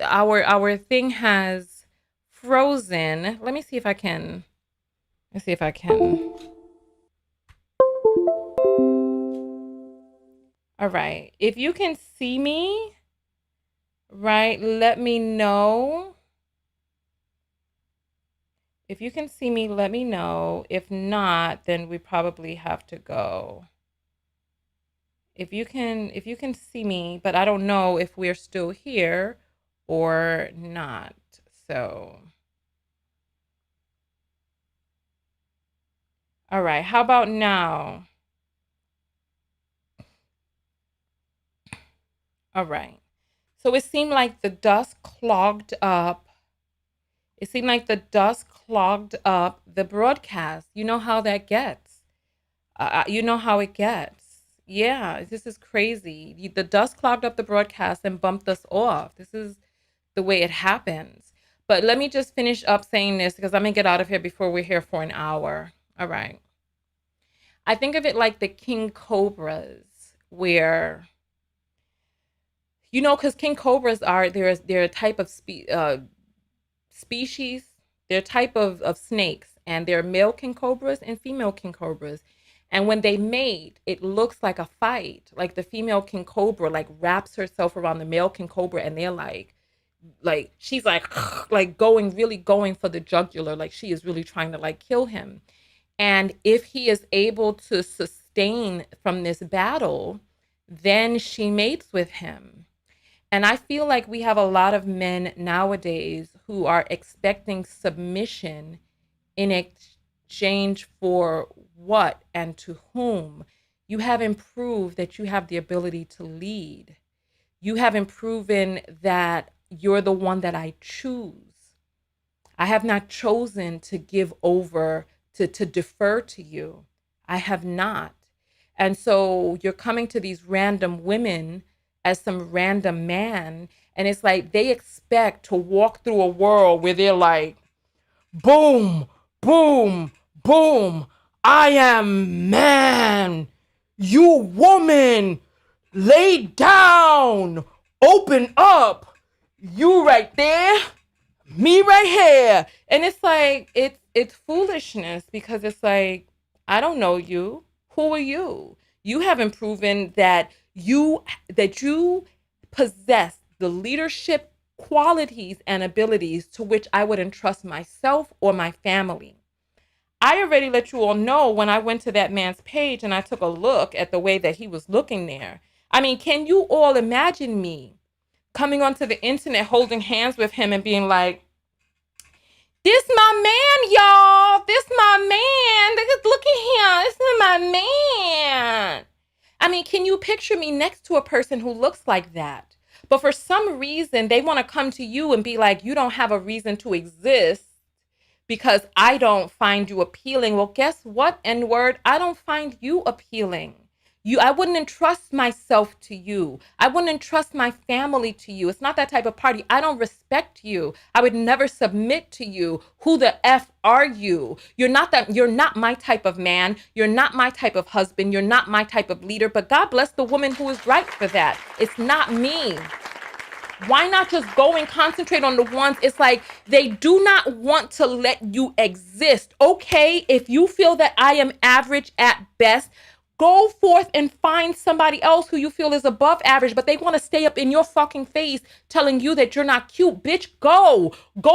[SPEAKER 1] our thing has frozen. Let me see if I can. Let's see if I can. All right. If you can see me, right, let me know. If you can see me, let me know. If not, then we probably have to go. If you can see me, but I don't know if we're still here or not. So, all right. How about now? All right. So it seemed like the dust clogged up. It seemed like the dust clogged up the broadcast. You know how that gets. You know how it gets. Yeah, this is crazy. The dust clogged up the broadcast and bumped us off. This is the way it happens. But let me just finish up saying this because I'm going to get out of here before we're here for an hour. All right. I think of it like the king cobras, where, because king cobras they're a type of species, they're a type of snakes, and they're male king cobras and female king cobras. And when they mate, it looks like a fight. Like the female king cobra like wraps herself around the male king cobra, and they're like she's like going for the jugular, like she is really trying to like kill him. And if he is able to sustain from this battle, then she mates with him. And I feel like we have a lot of men nowadays who are expecting submission in exchange for what and to whom. You haven't proved that you have the ability to lead. You haven't proven that you're the one that I choose. I have not chosen to give over, to defer to you. I have not. And so you're coming to these random women as some random man. And it's like they expect to walk through a world where they're like, boom, boom, boom. I am man. You woman. Lay down. Open up. You right there. Me right here. And it's like it's foolishness because it's like, I don't know you. Who are you? You haven't proven that you possess the leadership qualities and abilities to which I would entrust myself or my family. I already let you all know when I went to that man's page and I took a look at the way that he was looking there. I mean, can you all imagine me coming onto the internet holding hands with him and being like, This my man, y'all. This my man. Look at him. This is my man. I mean, can you picture me next to a person who looks like that? But for some reason, they want to come to you and be like, you don't have a reason to exist because I don't find you appealing. Well, guess what, N-word? I don't find you appealing. I wouldn't entrust myself to you. I wouldn't entrust my family to you. It's not that type of party. I don't respect you. I would never submit to you. Who the F are you? You're not my type of man. You're not my type of husband. You're not my type of leader. But God bless the woman who is right for that. It's not me. Why not just go and concentrate on the ones? It's like they do not want to let you exist. Okay, if you feel that I am average at best, go forth and find somebody else who you feel is above average, but they want to stay up in your fucking face telling you that you're not cute. Bitch, go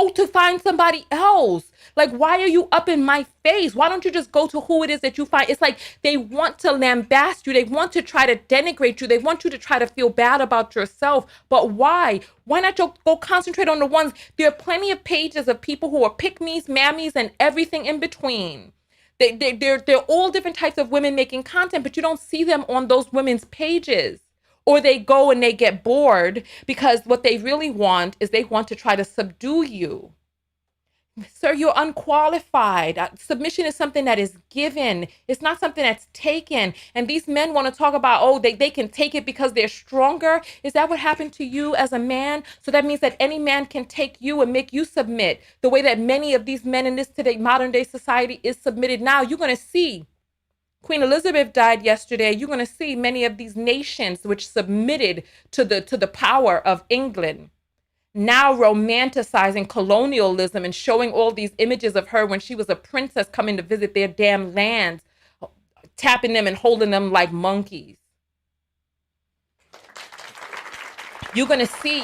[SPEAKER 1] to find somebody else. Like, why are you up in my face? Why don't you just go to who it is that you find? It's like they want to lambast you. They want to try to denigrate you. They want you to try to feel bad about yourself. But why? Why not go concentrate on the ones? There are plenty of pages of people who are pick-me's, mammies, and everything in between. They're all different types of women making content, but you don't see them on those women's pages. Or they go and they get bored because what they really want is they want to try to subdue you. Sir, you're unqualified. Submission is something that is given. It's not something that's taken. And these men want to talk about, oh, they can take it because they're stronger. Is that what happened to you as a man? So that means that any man can take you and make you submit the way that many of these men in this today modern day society is submitted now. You're going to see Queen Elizabeth died yesterday. You're going to see many of these nations which submitted to the power of England now romanticizing colonialism and showing all these images of her when she was a princess coming to visit their damn lands, tapping them and holding them like monkeys. You're going to see.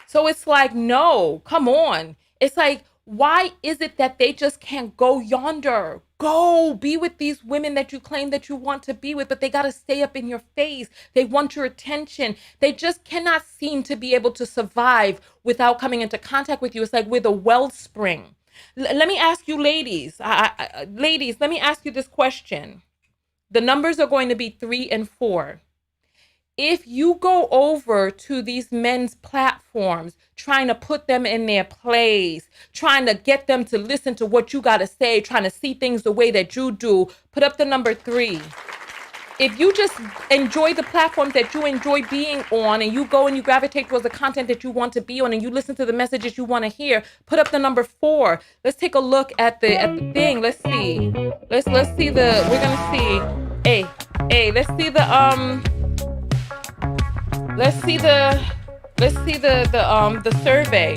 [SPEAKER 1] So it's like, no, come on. It's like, why is it that they just can't go yonder? Go be with these women that you claim that you want to be with, but they got to stay up in your face. They want your attention. They just cannot seem to be able to survive without coming into contact with you. It's like we're the wellspring. Let me ask you, ladies, ladies, let me ask you this question. The numbers are going to be 3 and 4. If you go over to these men's platforms, trying to put them in their place, trying to get them to listen to what you got to say, trying to see things the way that you do, put up the number 3. If you just enjoy the platforms that you enjoy being on and you go and you gravitate towards the content that you want to be on and you listen to the messages you want to hear, put up the number 4. Let's take a look at the thing. Let's see. Let's see we're going to see. Let's see the survey.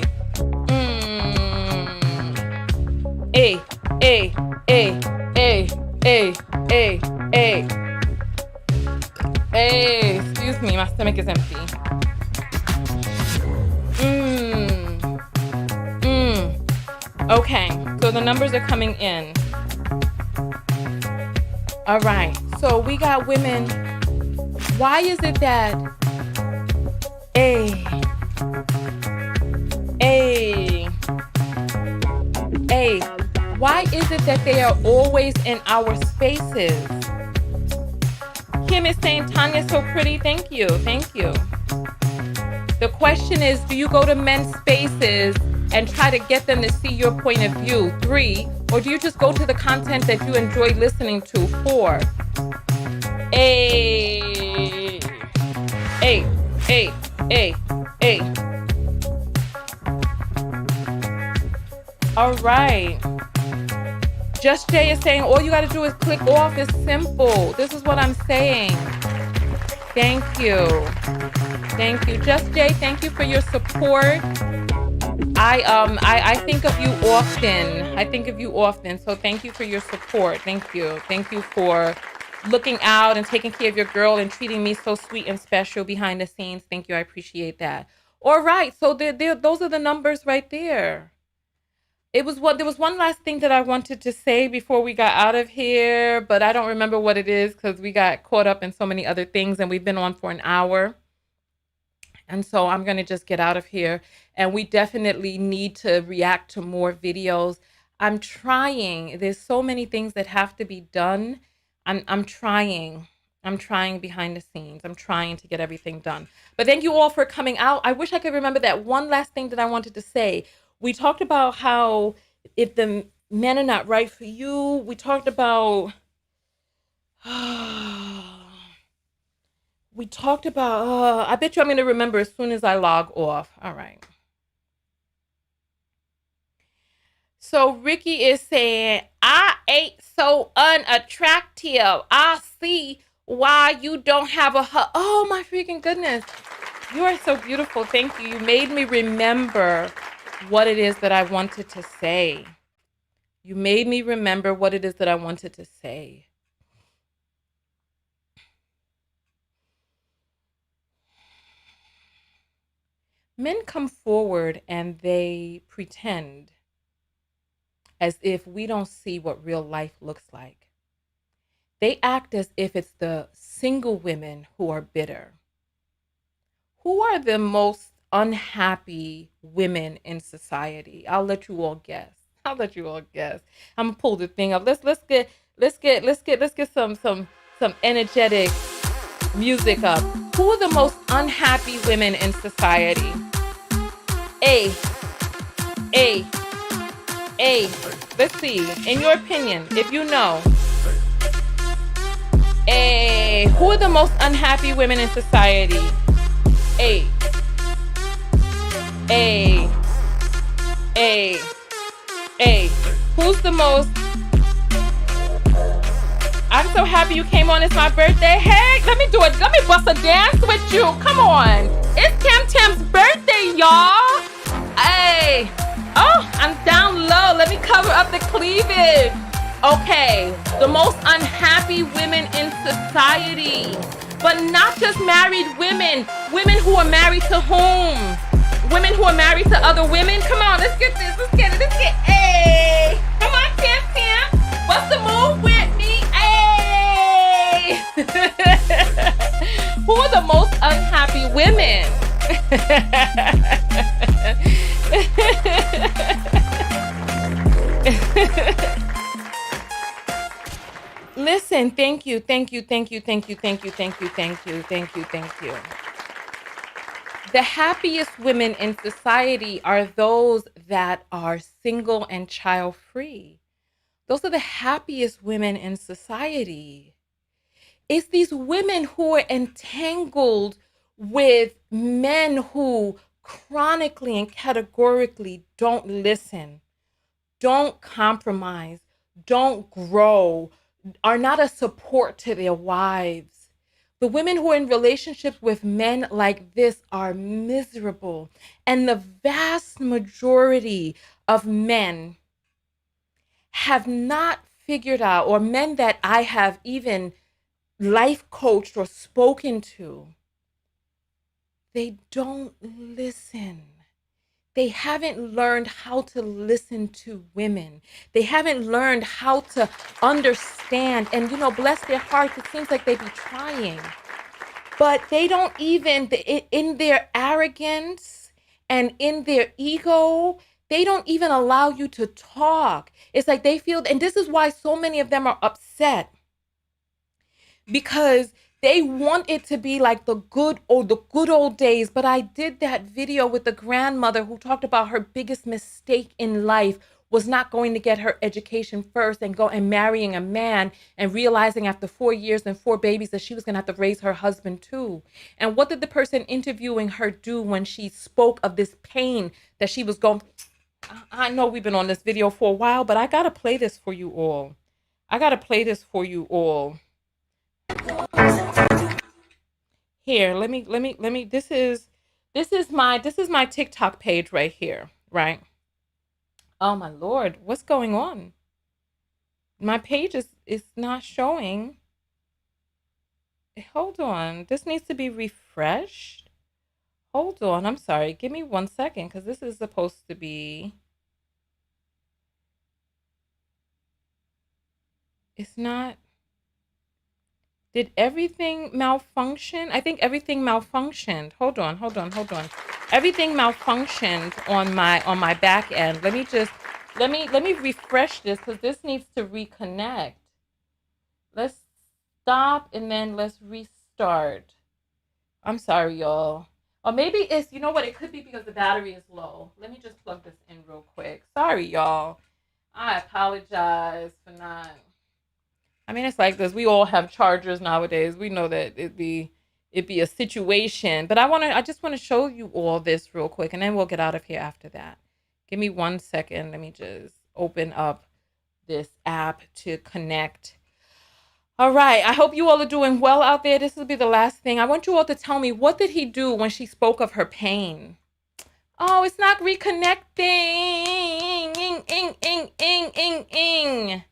[SPEAKER 1] Excuse me, my stomach is empty. Okay, so the numbers are coming in. All right, so we got women. Why is it that why is it that they are always in our spaces? Kim is saying, Tanya's so pretty. Thank you. The question is, do you go to men's spaces and try to get them to see your point of view? 3, or do you just go to the content that you enjoy listening to? 4. All right. Just Jay is saying, all you got to do is click off. It's simple. This is what I'm saying. Thank you. Just Jay, thank you for your support. I think of you often. So thank you for your support. Thank you for looking out and taking care of your girl and treating me so sweet and special behind the scenes. Thank you. I appreciate that. All right. So those are the numbers right there. There was one last thing that I wanted to say before we got out of here, but I don't remember what it is because we got caught up in so many other things and we've been on for an hour. And so I'm going to just get out of here. And we definitely need to react to more videos. I'm trying. There's so many things that have to be done. I'm trying. I'm trying behind the scenes. I'm trying to get everything done. But thank you all for coming out. I wish I could remember that one last thing that I wanted to say. We talked about how if the men are not right for you, we talked about we talked about I bet you I'm going to remember as soon as I log off. All right. So Ricky is saying, I ain't so unattractive. I see why you don't have a oh my freaking goodness. You are so beautiful. Thank you. You made me remember what it is that I wanted to say. You made me remember what it is that I wanted to say. Men come forward and they pretend as if we don't see what real life looks like. They act as if it's the single women who are bitter. Who are the most unhappy women in society? I'll let you all guess. I'll let you all guess. I'm gonna pull the thing up. Let's get some energetic music up. Who are the most unhappy women in society? A, A, A. Let's see. In your opinion, if you know, A. Who are the most unhappy women in society? A, A, A, A. Who's the most? I'm so happy you came on. It's my birthday. Hey, let me do it. Let me bust a dance with you. Come on. It's Tam Tam's birthday, y'all. Hey. Oh, I'm down low. Let me cover up the cleavage. Okay. The most unhappy women in society. But not just married women. Women who are married to whom? Women who are married to other women. Come on, let's get this. Let's get it. Let's get hey. Come on, Tam Tam. What's the move with me? Hey. Who are the most unhappy women? Listen, thank you. The happiest women in society are those that are single and child free. Those are the happiest women in society. It's these women who are entangled with men who chronically and categorically don't listen, don't compromise, don't grow, are not a support to their wives. The women who are in relationships with men like this are miserable. And the vast majority of men have not figured out, or men that I have even life coached or spoken to, they don't listen. They haven't learned how to listen to women. They haven't learned how to understand. And, bless their hearts, it seems like they be trying. But they don't even, in their arrogance and in their ego, they don't even allow you to talk. It's like they feel, and this is why so many of them are upset, because they want it to be like the good old days. But I did that video with the grandmother who talked about her biggest mistake in life was not going to get her education first and go and marrying a man and realizing after 4 years and 4 babies that she was going to have to raise her husband too. And what did the person interviewing her do when she spoke of this pain that she was going? I know we've been on this video for a while, but I got to play this for you all. Here, let me, this is my TikTok page right here, right? Oh my Lord, what's going on? My page is not showing. Hold on, this needs to be refreshed. Hold on, I'm sorry. Give me 1 second, because this is supposed to be, it's not, Did everything malfunction? I think everything malfunctioned. Hold on. Everything malfunctioned on my back end. Let me refresh this because this needs to reconnect. Let's stop and then let's restart. I'm sorry, y'all. Or maybe it's, you know what? It could be because the battery is low. Let me just plug this in real quick. Sorry, y'all. I apologize for not. I mean, it's like this. We all have chargers nowadays. We know that it'd be a situation. But I just want to show you all this real quick, and then we'll get out of here after that. Give me 1 second. Let me just open up this app to connect. All right. I hope you all are doing well out there. This will be the last thing. I want you all to tell me, what did he do when she spoke of her pain? Oh, it's not reconnecting. Ing, ing, ing, ing, ing, ing.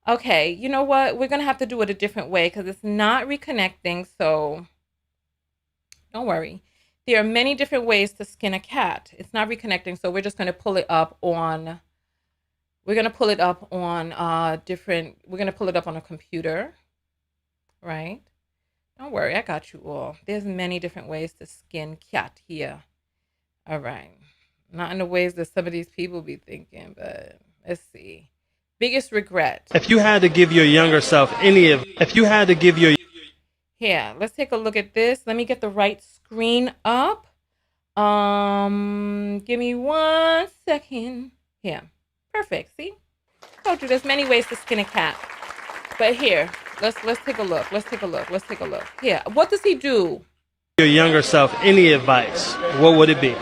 [SPEAKER 1] Okay, you know what? We're going to have to do it a different way because it's not reconnecting. So don't worry. There are many different ways to skin a cat. It's not reconnecting. So we're just going to pull it up on, we're going to pull it up on we're going to pull it up on a computer, right? Don't worry. I got you all. There's many different ways to skin cat here. All right. Not in the ways that some of these people be thinking, but let's see. Biggest regret.
[SPEAKER 4] If you had to give your younger self if you had to give your
[SPEAKER 1] Here, let's take a look at this. Let me get the right screen up. Give me 1 second. Here. Perfect. See? Told you there's many ways to skin a cat. But here, let's take a look. Let's take a look. Here, what does he do?
[SPEAKER 4] your younger self any advice, what would it be?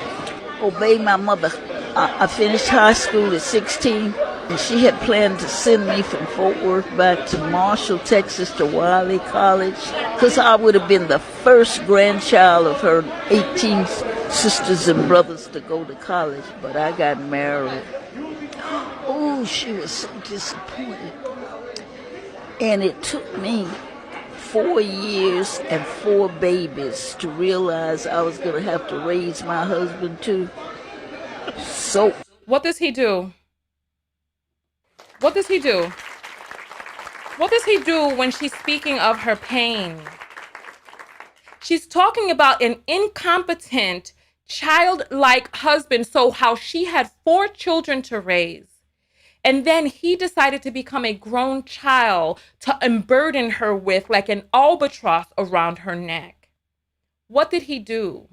[SPEAKER 5] Obey my mother. I finished high school at 16, and she had planned to send me from Fort Worth back to Marshall, Texas to Wiley College, because I would have been the first grandchild of her 18 sisters and brothers to go to college, but I got married. Oh, she was so disappointed. And it took me 4 years and 4 babies to realize I was going to have to raise my husband too. So,
[SPEAKER 1] What does he do? What does he do? What does he do when she's speaking of her pain? She's talking about an incompetent, childlike husband. So how she had 4 children to raise. And then he decided to become a grown child to unburden her with like an albatross around her neck. What did he do?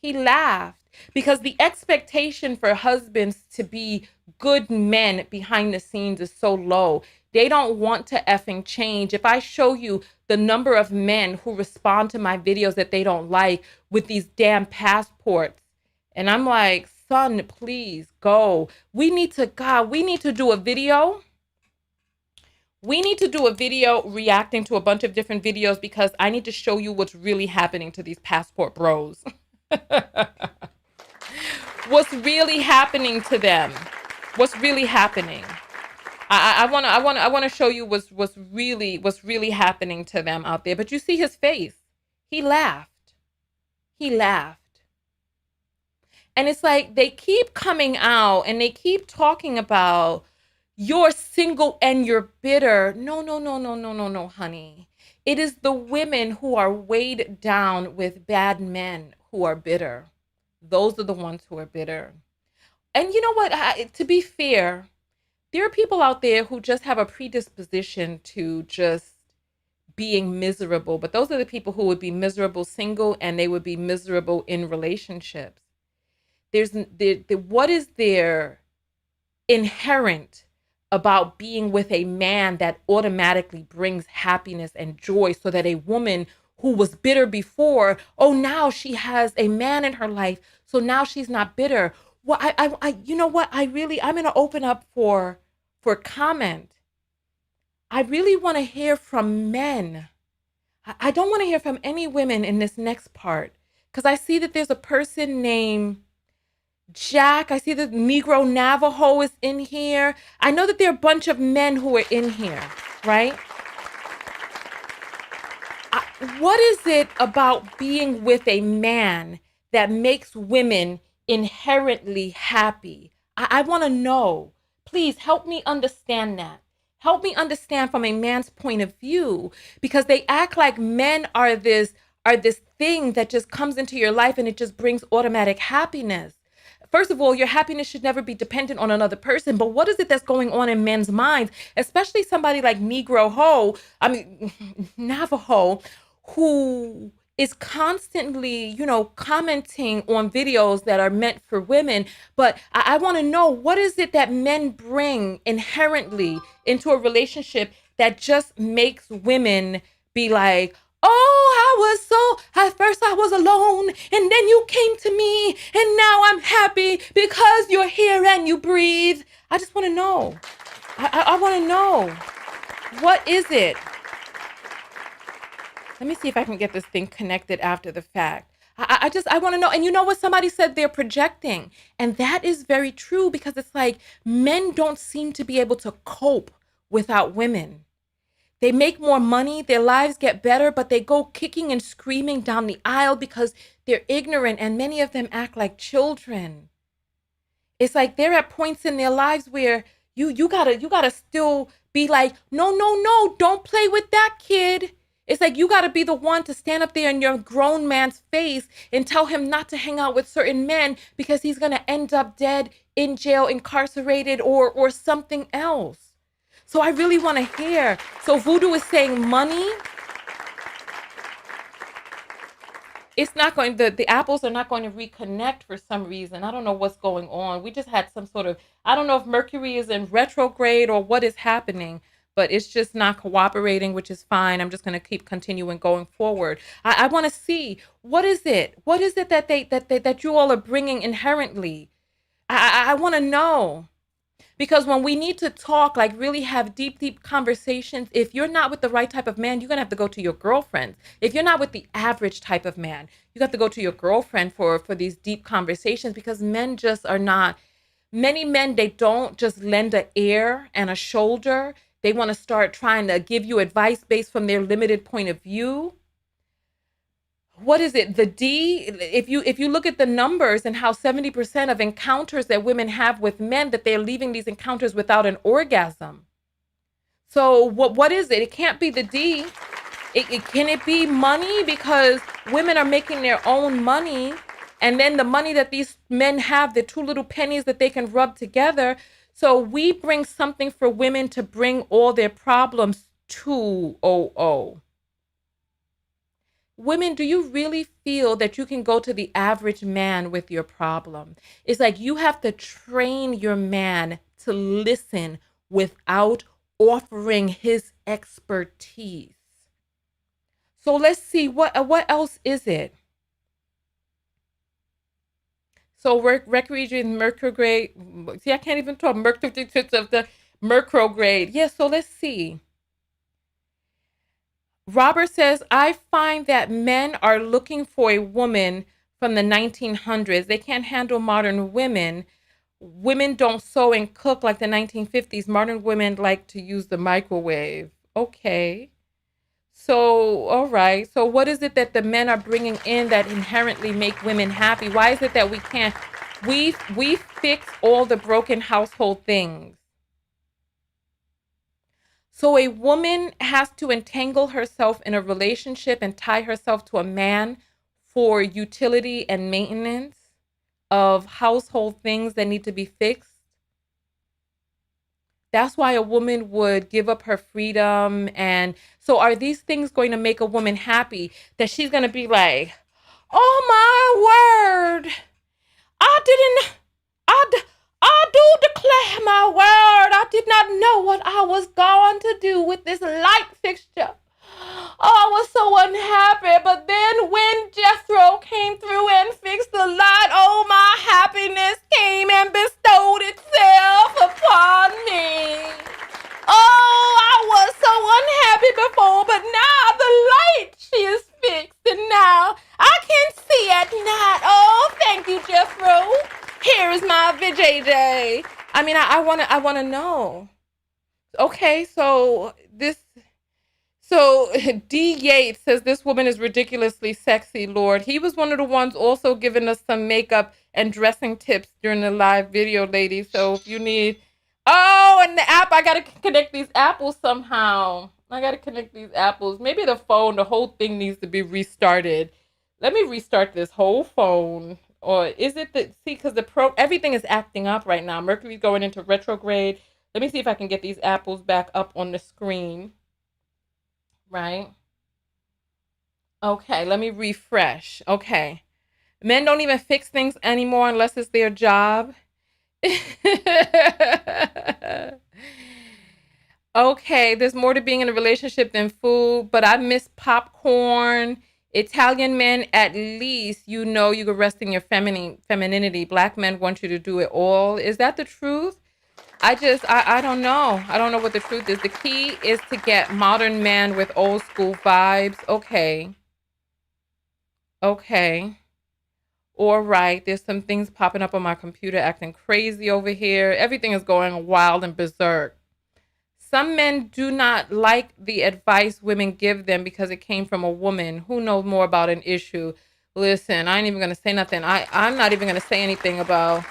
[SPEAKER 1] He laughed because the expectation for husbands to be good men behind the scenes is so low. They don't want to effing change. If I show you the number of men who respond to my videos that they don't like with these damn passports, and I'm like, son, please go. We need to do a video. We need to do a video reacting to a bunch of different videos because I need to show you what's really happening to these passport bros. What's really happening to them? What's really happening? I want to show you what's really happening to them out there. But you see his face. He laughed. He laughed. And it's like they keep coming out and they keep talking about you're single and you're bitter. No, honey. It is the women who are weighed down with bad men who are bitter. Those are the ones who are bitter. And you know what? To be fair, there are people out there who just have a predisposition to just being miserable. But those are the people who would be miserable single and they would be miserable in relationships. What is there inherent about being with a man that automatically brings happiness and joy so that a woman who was bitter before, oh, now she has a man in her life, so now she's not bitter. Well, you know what? I'm going to open up for comment. I really want to hear from men. I don't want to hear from any women in this next part because I see that there's a person named Jack. I see that Negro Navajo is in here. I know that there are a bunch of men who are in here, right? What is it about being with a man that makes women inherently happy? I want to know. Please help me understand that. Help me understand from a man's point of view, because they act like men are this thing that just comes into your life and it just brings automatic happiness. First of all, your happiness should never be dependent on another person. But what is it that's going on in men's minds, especially somebody like Navajo, who is constantly, commenting on videos that are meant for women. But I want to know, what is it that men bring inherently into a relationship that just makes women be like, oh, at first I was alone, and then you came to me, and now I'm happy because you're here and you breathe. I just want to know. I want to know. What is it? Let me see if I can get this thing connected after the fact. I want to know. And you know what? Somebody said they're projecting. And that is very true, because it's like men don't seem to be able to cope without women. They make more money, their lives get better, but they go kicking and screaming down the aisle because they're ignorant, and many of them act like children. It's like they're at points in their lives where you gotta still be like, no, don't play with that kid. It's like you gotta be the one to stand up there in your grown man's face and tell him not to hang out with certain men because he's gonna end up dead, in jail, incarcerated, or something else. So I really want to hear. So Voodoo is saying money. It's not going, the apples are not going to reconnect for some reason. I don't know what's going on. We just had some sort of, I don't know if Mercury is in retrograde or what is happening, but it's just not cooperating, which is fine. I'm just going to keep continuing going forward. I want to see, what is it? What is it that you all are bringing inherently? I want to know. Because when we need to talk, like really have deep conversations, if you're not with the right type of man, you're going to have to go to your girlfriend. If you're not with the average type of man, you have to go to your girlfriend for these deep conversations, because men just are not, many men, they don't just lend an ear and a shoulder. They want to start trying to give you advice based from their limited point of view. What is it? The D, if you look at the numbers and how 70% of encounters that women have with men, that they're leaving these encounters without an orgasm. So what is it? It can't be the D. Can it be money? Because women are making their own money, and then the money that these men have, the two little pennies that they can rub together. So we bring something for women to bring all their problems to. Women, do you really feel that you can go to the average man with your problem? It's like you have to train your man to listen without offering his expertise. So let's see, what else is it? So region Mercury. See, I can't even talk. Mercury of the Mercrograde. Yeah, so let's see. Robert says, I find that men are looking for a woman from the 1900s. They can't handle modern women. Women don't sew and cook like the 1950s. Modern women like to use the microwave. Okay. So, all right. So what is it that the men are bringing in that inherently make women happy? Why is it that we can't, we fix all the broken household things? So a woman has to entangle herself in a relationship and tie herself to a man for utility and maintenance of household things that need to be fixed. That's why a woman would give up her freedom. And so are these things going to make a woman happy, that she's going to be like, oh my word, I do declare my word, I did not know what I was going to do with this light fixture. Oh, I was so unhappy. But then when Jethro came through and fixed the light, oh, my happiness came and bestowed itself upon me. Oh, I was so unhappy before, but now the light, she is fixed, and now I can see at night. Oh, thank you, Jethro. Here is my VJJ. I mean, I wanna know. Okay, so D. Yates says, this woman is ridiculously sexy, Lord. He was one of the ones also giving us some makeup and dressing tips during the live video, ladies. So if you need, oh, Oh, and the app, I gotta connect these apples somehow. I gotta connect these apples. Maybe the phone, the whole thing needs to be restarted. Let me restart this whole phone. Or is it the, see, because everything is acting up right now. Mercury's going into retrograde. Let me see if I can get these apples back up on the screen. Right? Okay, let me refresh. Okay. Men don't even fix things anymore unless it's their job. Okay, there's more to being in a relationship than food, but I miss popcorn. Italian men, at least you know you can rest in your femininity. Black men want you to do it all. Is that the truth? I don't know. I don't know what the truth is. The key is to get modern men with old school vibes. Okay. Okay. All right. There's some things popping up on my computer acting crazy over here. Everything is going wild and berserk. Some men do not like the advice women give them because it came from a woman who knows more about an issue. Listen, I ain't even going to say nothing. I'm not even going to say anything about.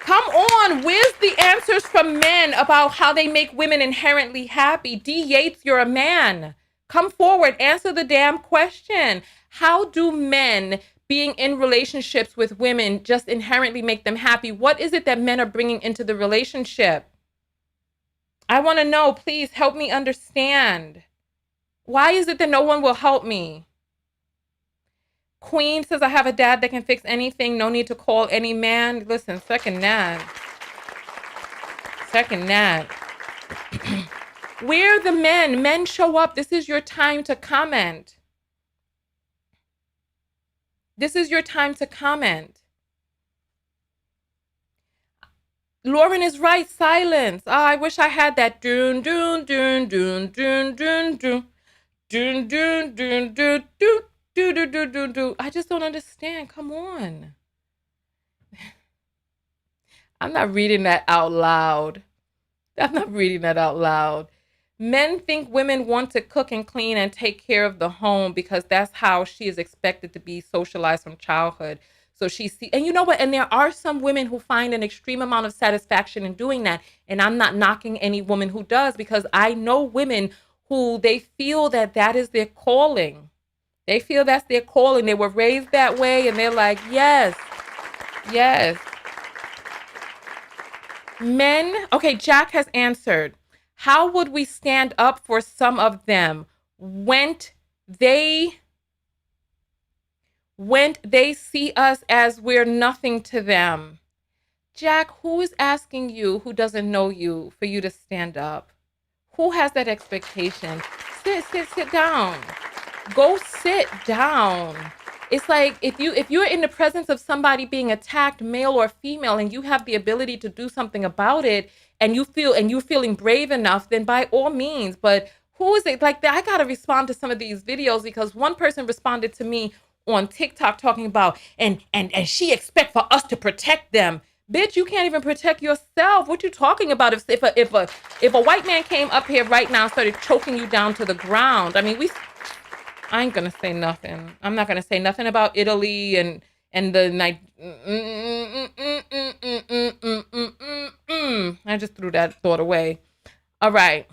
[SPEAKER 1] Come on, where's the answers from men about how they make women inherently happy? D. Yates, you're a man. Come forward, answer the damn question. How do men being in relationships with women just inherently make them happy? What is it that men are bringing into the relationship? I want to know. Please help me understand. Why is it that no one will help me? Queen says, I have a dad that can fix anything. No need to call any man. Listen, second that. Second that. Where are the men? Men, show up. This is your time to comment. This is your time to comment. Lauren is right. Silence. Oh, I wish I had that. Doon, doon, doon, doon, doon, doon, doon. Doon, doon, doon, doon, doon. Do, do, do, do, do. I just don't understand. Come on. I'm not reading that out loud. I'm not reading that out loud. Men think women want to cook and clean and take care of the home because that's how she is expected to be socialized from childhood. So and you know what? And there are some women who find an extreme amount of satisfaction in doing that. And I'm not knocking any woman who does, because I know women who they feel that that is their calling. They feel that's their calling. They were raised that way and they're like, yes, yes. Men, okay, Jack has answered. How would we stand up for some of them when they see us as we're nothing to them? Jack, who is asking you, who doesn't know you, for you to stand up? Who has that expectation? Sit down. Go sit down. It's like if you're in the presence of somebody being attacked, male or female, and you have the ability to do something about it, and you're feeling brave enough, then by all means. But who is it? Like, I gotta respond to some of these videos because one person responded to me on TikTok talking about and she expect for us to protect them. Bitch, you can't even protect yourself. What you talking about? If a white man came up here right now and started choking you down to the ground, I mean, I ain't gonna say nothing. I'm not gonna say nothing about Italy and the night. I just threw that thought away. All right.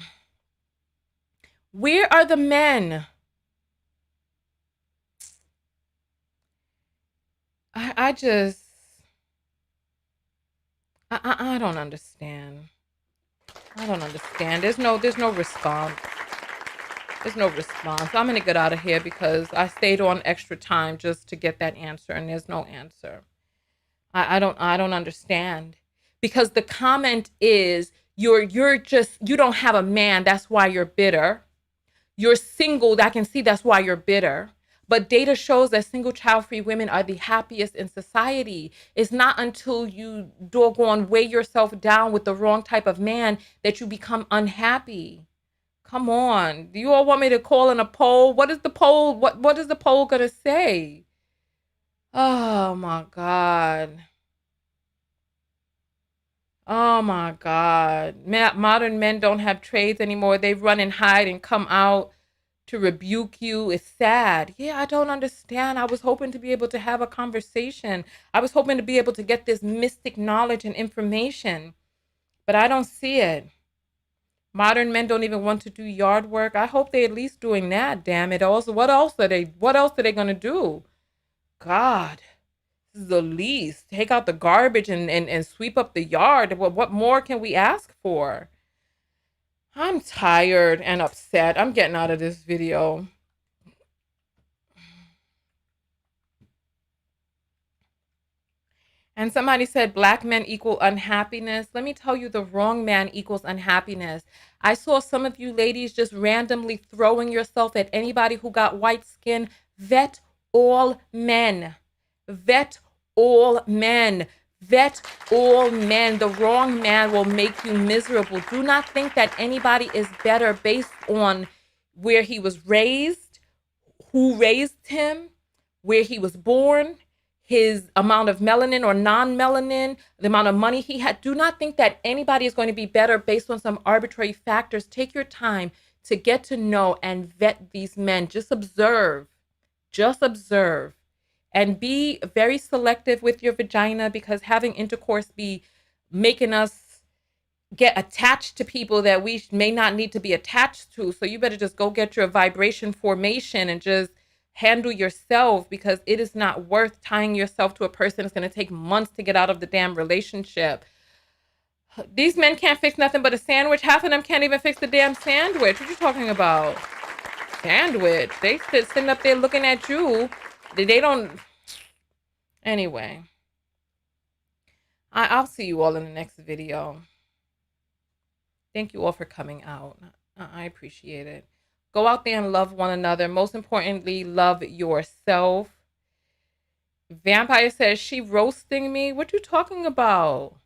[SPEAKER 1] Where are the men? I don't understand. I don't understand. There's no response. There's no response. I'm gonna get out of here because I stayed on extra time just to get that answer, and there's no answer. I don't understand, because the comment is you don't have a man, that's why you're bitter. You're single, I can see that's why you're bitter. But data shows that single child-free women are the happiest in society. It's not until you doggone weigh yourself down with the wrong type of man that you become unhappy. Come on. Do you all want me to call in a poll? What is the poll? What is the poll gonna say? Oh my God. Oh my God. Modern men don't have trades anymore. They run and hide and come out to rebuke you. It's sad. Yeah, I don't understand. I was hoping to be able to have a conversation. I was hoping to be able to get this mystic knowledge and information. but I don't see it. Modern men don't even want to do yard work. I hope they at least doing that, damn it. Also, what else are they gonna do? God, this is the least. Take out the garbage and sweep up the yard. What more can we ask for? I'm tired and upset. I'm getting out of this video. And somebody said black men equal unhappiness. Let me tell you, the wrong man equals unhappiness. I saw some of you ladies just randomly throwing yourself at anybody who got white skin. Vet all men. Vet all men. Vet all men. The wrong man will make you miserable. Do not think that anybody is better based on where he was raised, who raised him, where he was born, his amount of melanin or non-melanin, the amount of money he had. Do not think that anybody is going to be better based on some arbitrary factors. Take your time to get to know and vet these men. Just observe, and be very selective with your vagina, because having intercourse be making us get attached to people that we may not need to be attached to. So you better just go get your vibration formation and just handle yourself, because it is not worth tying yourself to a person. It's going to take months to get out of the damn relationship. These men can't fix nothing but a sandwich. Half of them can't even fix the damn sandwich. What are you talking about? Sandwich. They sitting up there looking at you. They don't. Anyway, I'll see you all in the next video. Thank you all for coming out. I appreciate it. Go out there and love one another. Most importantly, love yourself. Vampire says, she roasting me? What you talking about?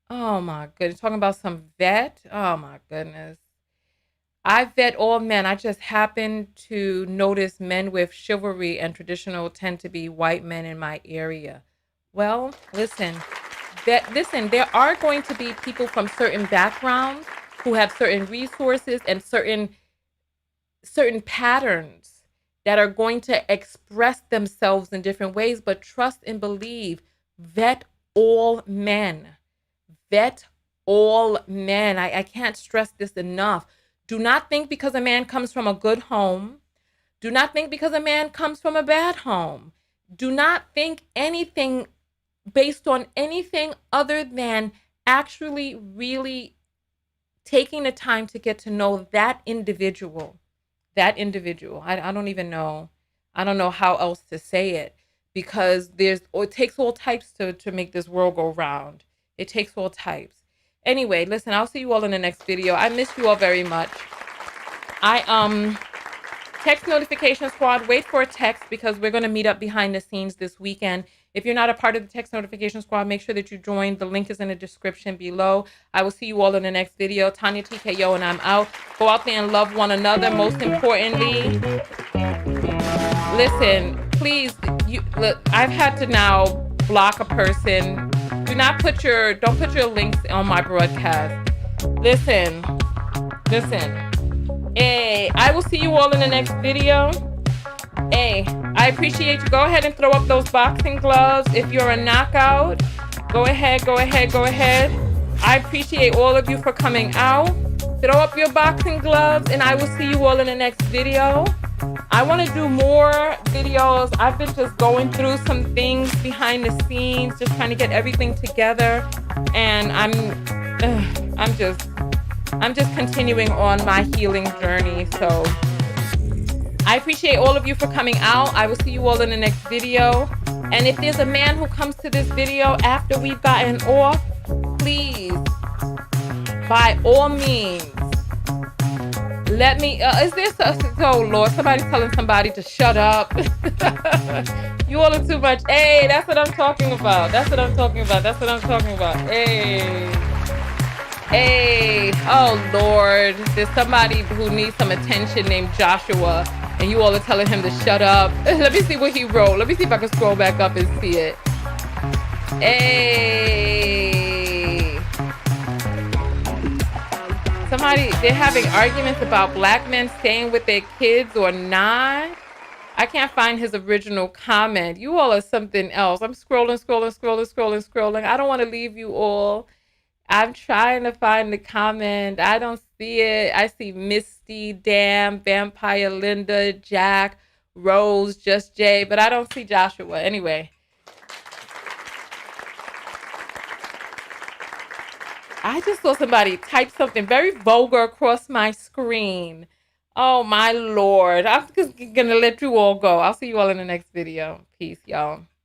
[SPEAKER 1] Oh my goodness. Talking about some vet? Oh my goodness. I vet all men. I just happen to notice men with chivalry and traditional tend to be white men in my area. Well, listen, there are going to be people from certain backgrounds who have certain resources and certain patterns that are going to express themselves in different ways, but trust and believe, vet all men. Vet all men. I can't stress this enough. Do not think because a man comes from a good home. Do not think because a man comes from a bad home. Do not think anything based on anything other than actually really taking the time to get to know that individual. I don't even know. I don't know how else to say it, because it takes all types to make this world go round. It takes all types. Anyway, listen, I'll see you all in the next video. I miss you all very much. Text notification squad, wait for a text, because we're going to meet up behind the scenes this weekend. If you're not a part of the text notification squad, make sure that you join. The link is in the description below. I will see you all in the next video. Tanya TKO, and I'm out. Go out there and love one another. Most importantly, listen, please, look, I've had to now block a person. Don't put your links on my broadcast. Listen. Hey, I will see you all in the next video. Hey, I appreciate you. Go ahead and throw up those boxing gloves. If you're a knockout, go ahead. I appreciate all of you for coming out. Throw up your boxing gloves, and I will see you all in the next video. I want to do more videos. I've been just going through some things behind the scenes, just trying to get everything together, and I'm just continuing on my healing journey. So I appreciate all of you for coming out. I will see you all in the next video. And if there's a man who comes to this video after we've gotten off, please, by all means, let me, oh Lord, somebody's telling somebody to shut up. You all are too much. Hey, that's what I'm talking about. Hey, oh Lord, there's somebody who needs some attention named Joshua, and you all are telling him to shut up. Let me see what he wrote. Let me see if I can scroll back up and see it. Hey. They're having arguments about black men staying with their kids or not. I can't find his original comment. You all are something else. I'm scrolling. I don't want to leave you all I'm trying to find the comment. I don't see it. I see Misty, Dam, Vampire Linda, Jack, Rose, Just Jay, but I don't see Joshua. Anyway, I just saw somebody type something very vulgar across my screen. Oh my Lord. I'm just gonna let you all go. I'll see you all in the next video. Peace, y'all.